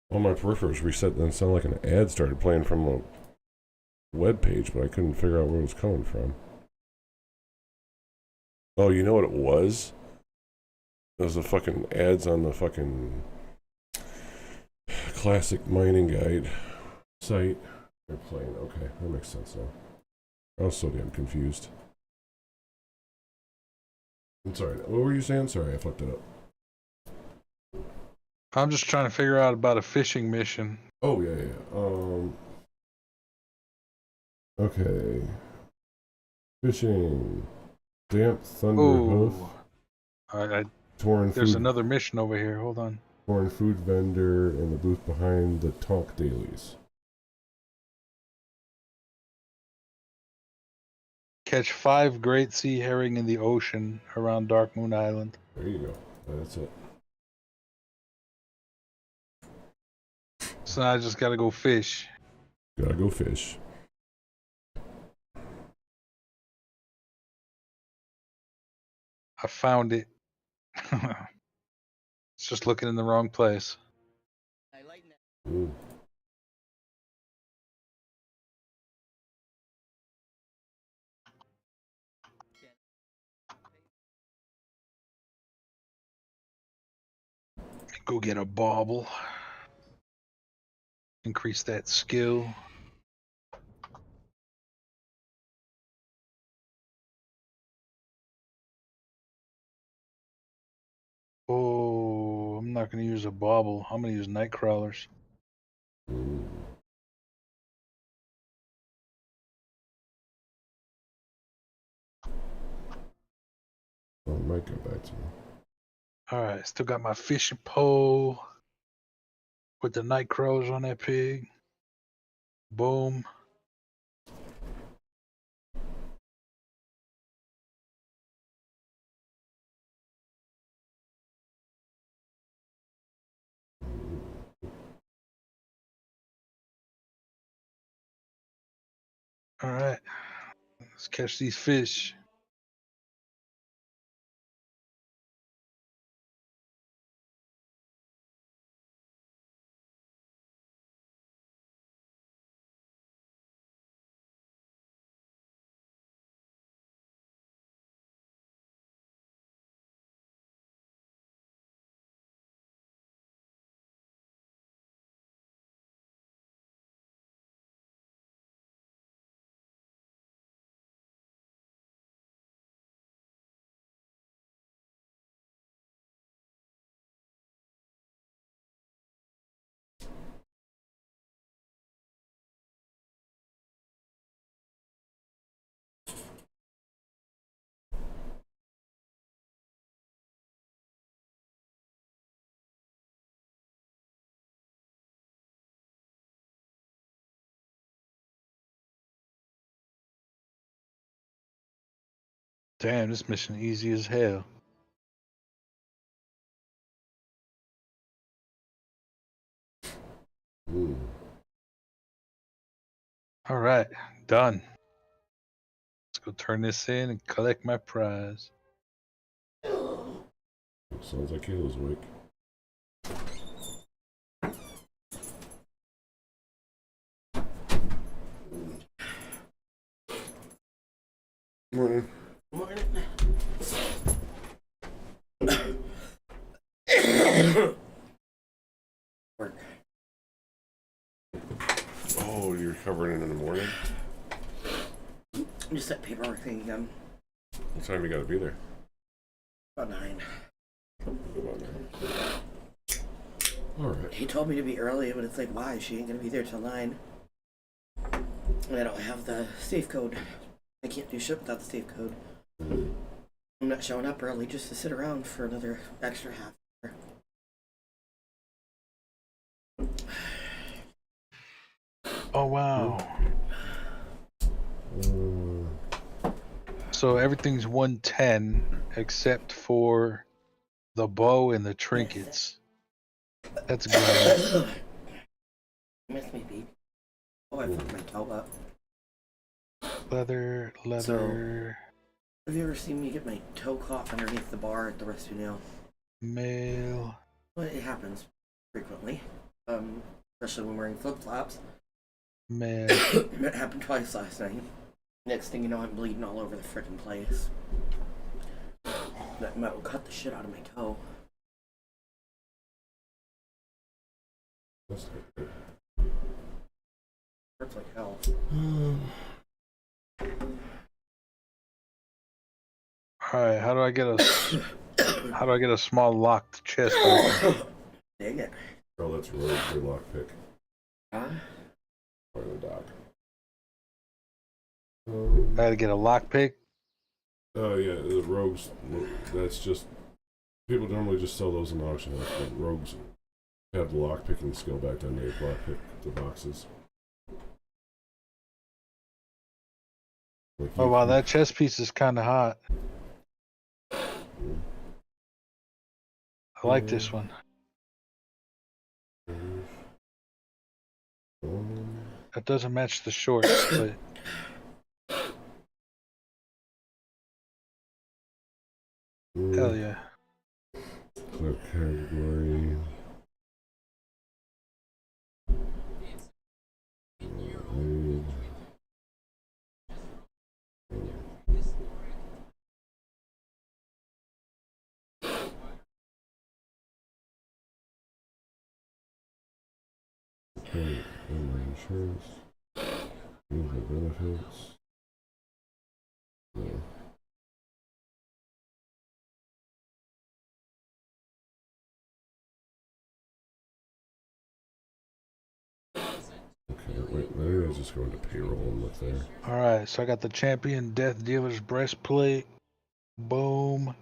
All my peripherals reset, then sounded like an ad started playing from a web page, but I couldn't figure out where it was coming from. Oh, you know what it was? It was the fucking ads on the fucking Classic Mining Guide site. They're playing. Okay, that makes sense now. I was so damn confused. I'm sorry. What were you saying? Sorry, I fucked it up. I'm just trying to figure out about a fishing mission. Oh, yeah. Okay. Fishing. Damp Thunder Hoof. There's another mission over here. Hold on. Foreign food vendor in the booth behind the Tonk Dailies. Catch 5 great sea herring in the ocean around Dark Moon Island. There you go. That's it. So now I just gotta go fish. Gotta go fish. I found it. It's just looking in the wrong place. Ooh. Go get a bauble. Increase that skill. Oh, I'm not going to use a bobble. I'm going to use night crawlers. Ooh. Oh, it might go back to me. All right, still got my fishing pole with the night crawlers on that pig. Boom. All right, let's catch these fish. Damn, this mission easy as hell. Ooh. All right, done. Let's go turn this in and collect my prize. Sounds like Kayla's awake. Morning. Morning. Work. Oh, you're covering it in the morning? Just that paperwork thing again. What time you gotta be there? About 9. About 9. Alright. He told me to be early, but it's like, why? She ain't gonna be there till 9. And I don't have the safe code. I can't do shit without the safe code. Mm. I'm not showing up early just to sit around for another extra half hour. Oh, wow. So everything's 110 except for the bow and the trinkets. That's good. Miss me, Pete. Oh, I fucked my toe up. Leather. So, have you ever seen me get my toe caught underneath the bar at the rescue nail? Mail. Well, it happens frequently. Especially when wearing flip-flops. Mail. It happened twice last night. Next thing you know, I'm bleeding all over the frickin' place. That metal cut the shit out of my toe. Hurts like hell. All right, how do I get a small locked chest open? Dang it. Oh, that's really good lockpick. Huh? Or the dock. I gotta get a lockpick. Oh yeah, the rogues. That's just people normally just sell those in auction house, but rogues have the lock picking skill back then. They lock pick the boxes. Like Oh wow, that chest piece is kind of hot. I like this one. That doesn't match the shorts, but hell yeah. Clip category. Okay, insurance. Use the benefits. No. just go into payroll and look there. All right, so I got the Champion Death Dealer's breastplate. Boom.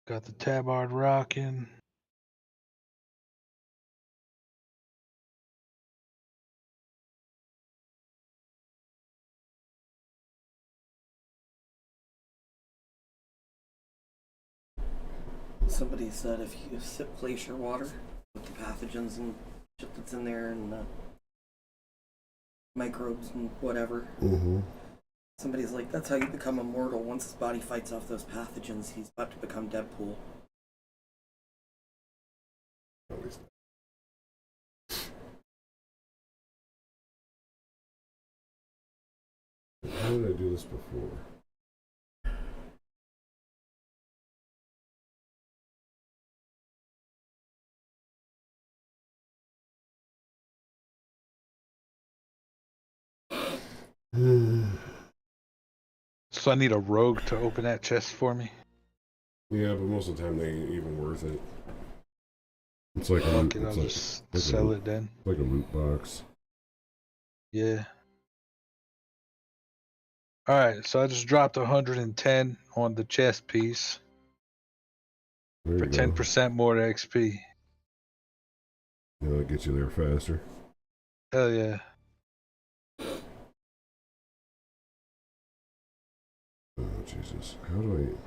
Got the Tabard rocking. Somebody said if you sip glacier water with the pathogens and shit that's in there and microbes and whatever, somebody's like, that's how you become immortal. Once his body fights off those pathogens, he's about to become Deadpool. How did I do this before? So I need a rogue to open that chest for me. Yeah, but most of the time they ain't even worth it. It's like Fuck it, I'll just sell it then. Like a loot box. Yeah. Alright, so I just dropped 110 on the chest piece There for you go. 10% more XP. You know, that gets you there faster. Hell yeah. Oh, Jesus. How do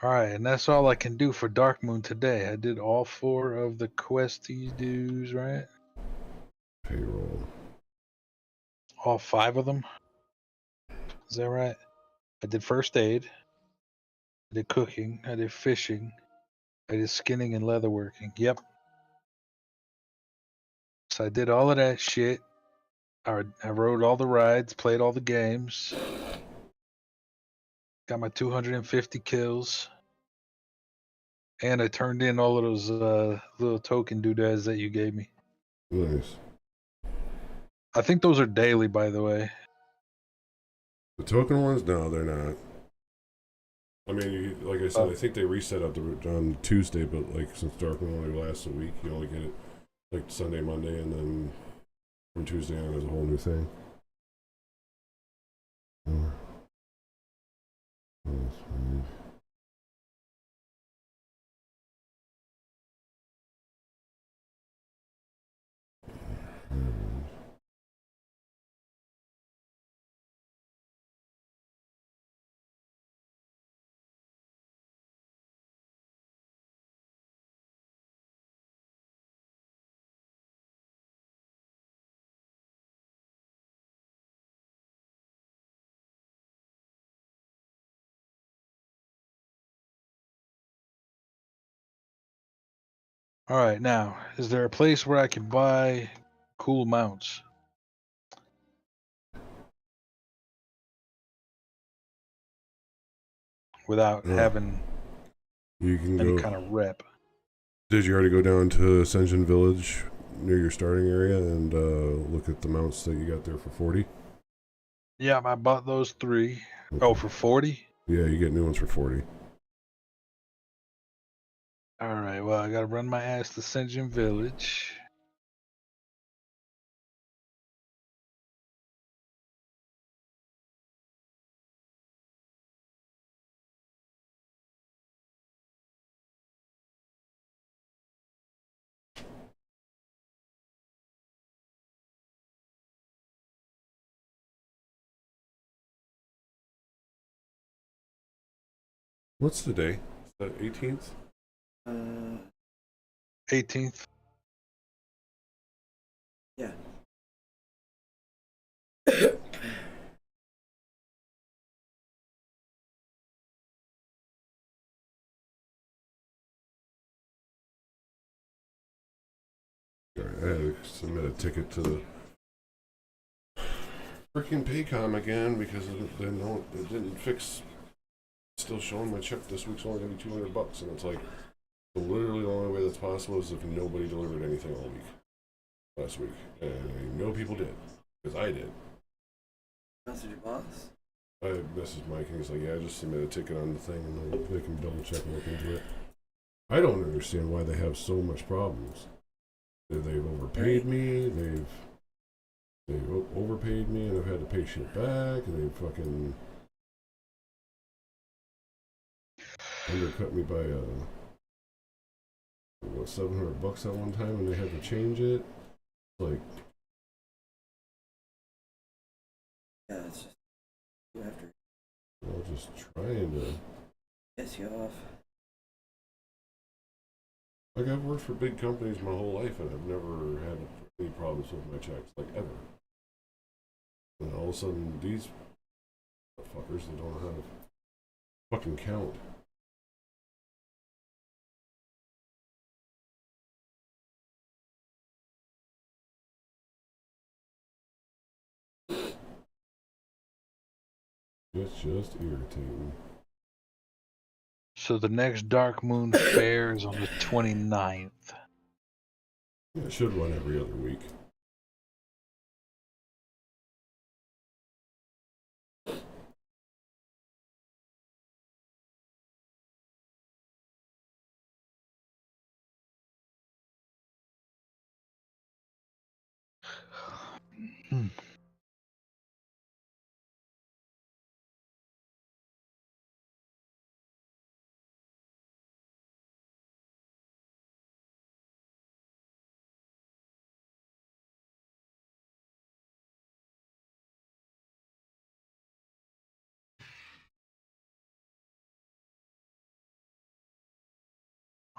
I... Alright, and that's all I can do for Dark Moon today. I did all 4 of the questy dues, right? Payroll. All 5 of them? Is that right? I did first aid. I did cooking. I did fishing. I did skinning and leatherworking. Yep. So I did all of that shit. I rode all the rides, played all the games. Got my 250 kills. And I turned in all of those little token doodads that you gave me. Nice. I think those are daily, by the way. The token ones? No, they're not. I mean, like I said, I think they reset up on Tuesday, but like since Dark Moon only lasts a week, you only get it like Sunday, Monday, and then from Tuesday on is a whole new thing. Alright, now, is there a place where I can buy cool mounts? Without having you can any go, kind of rep. Did you already go down to Ascension Village near your starting area and look at the mounts that you got there for 40? Yeah, I bought those 3. Okay. Oh, for 40? Yeah, you get new ones for 40. Alright, well, I gotta run my ass to Ascension Village. What's the day? Is that 18th? 18th. Yeah. Alright, I had to submit a ticket to the freaking Paycom again because it didn't fix. Still showing my check this week's only gonna be $200, and it's like literally the only way that's possible is if nobody delivered anything all week last week, and I know people did because I did. Message your boss. I messaged Mike and he's like, yeah, I just submit a ticket on the thing and they can double check and look into it. I don't understand why they have so much problems. They've overpaid me, they've overpaid me and I've had to pay shit back and they fucking undercut me by $700 that one time and they had to change it. Like, Yeah, it's just you have to just trying to piss you off. Like, I've worked for big companies my whole life and I've never had any problems with my checks, like ever. And all of a sudden, these fuckers, they don't know how to fucking count. It's just irritating. So the next Dark Moon Fair is on the 29th. Yeah, it should run every other week.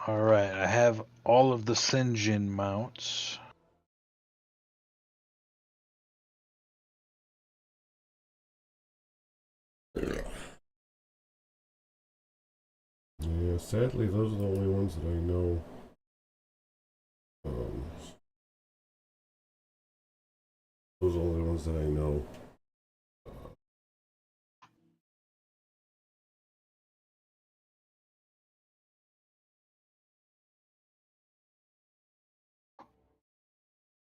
All right, I have all of the Sinjin mounts. Yeah, sadly, those are the only ones that I know. Those are the only ones that I know.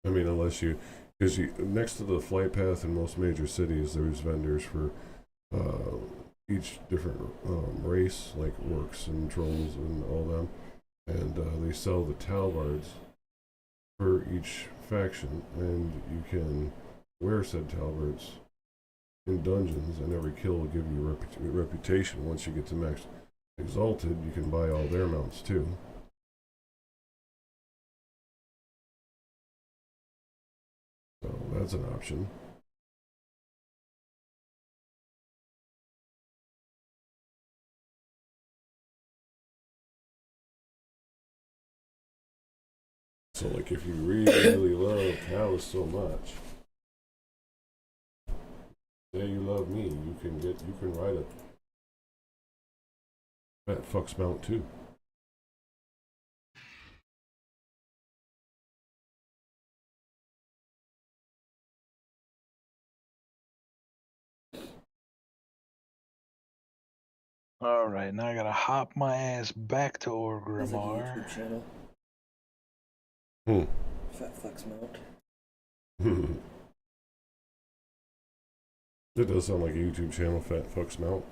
I mean, unless you, because next to the flight path in most major cities, there's vendors for each different race, like orcs and trolls and all them, and they sell the talbards for each faction, and you can wear said talbards in dungeons, and every kill will give you reputation. Once you get to max exalted, you can buy all their mounts too. So that's an option. So, like, if you really love Callus so much, say you love me, you can ride a Fat Fuck's mount too. All right, now I gotta hop my ass back to There's like a Orgrimmar. YouTube channel. Hmm. Fat Fuck's Mount. That does sound like a YouTube channel, Fat Fuck's Mount.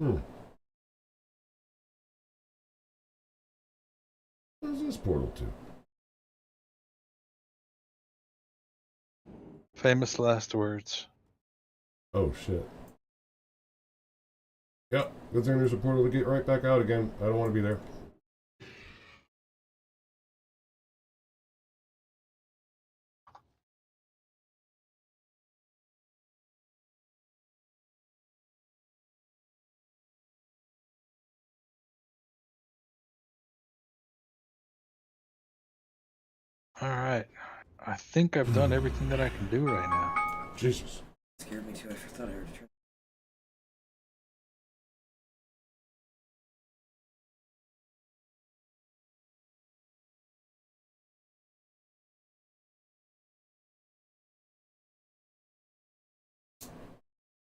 Hmm. this portal to? Famous last words. Oh shit. Yep, good thing there's a portal to get right back out again. I don't want to be there. All right. I think I've done everything that I can do right now. Jesus. Scared me too. I thought I heard a trip.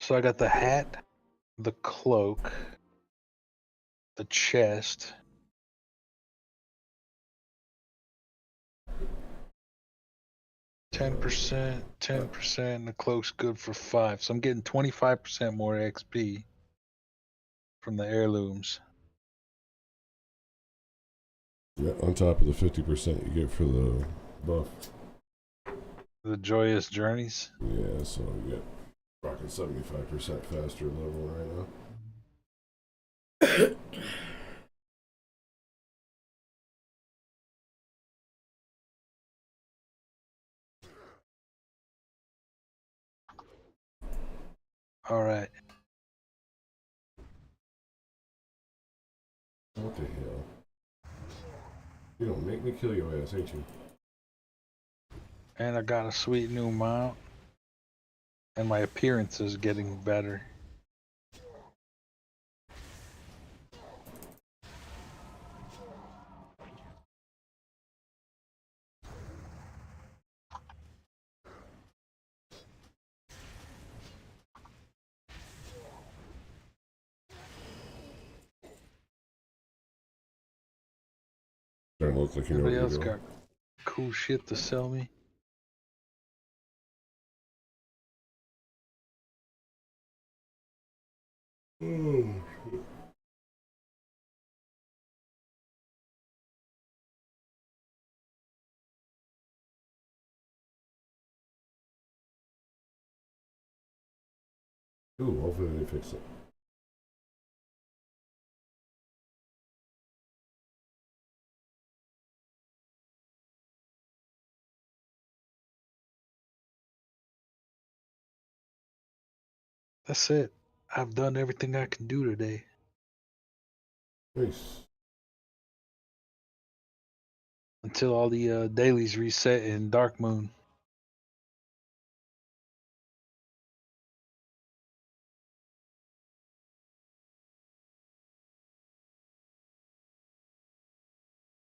So I got the hat, the cloak, the chest. %, 10%, the cloak's good for 5. So I'm getting 25% more XP from the heirlooms. Yeah, on top of the 50% you get for the buff. The joyous journeys. Yeah, so you get rocking 75% faster level right now. All right. What the hell? You don't make me kill your ass, ain't you? And I got a sweet new mount. And my appearance is getting better. Starting to look like you know what Anybody you're else doing. got cool shit to sell me? Ooh, hopefully they fix it. That's it. I've done everything I can do today. Nice. Until all the dailies reset in Dark Moon.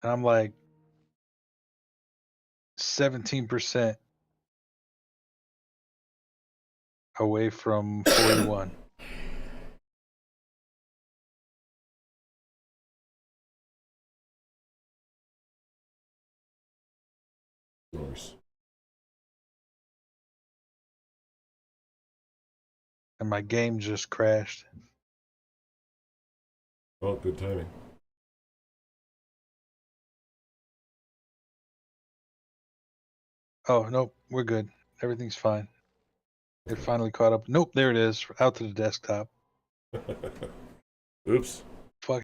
And I'm like 17% away from 41. Nice. And my game just crashed. Oh, good timing. Oh, nope, we're good. Everything's fine. It finally caught up. Nope, there it is. Out to the desktop. Oops.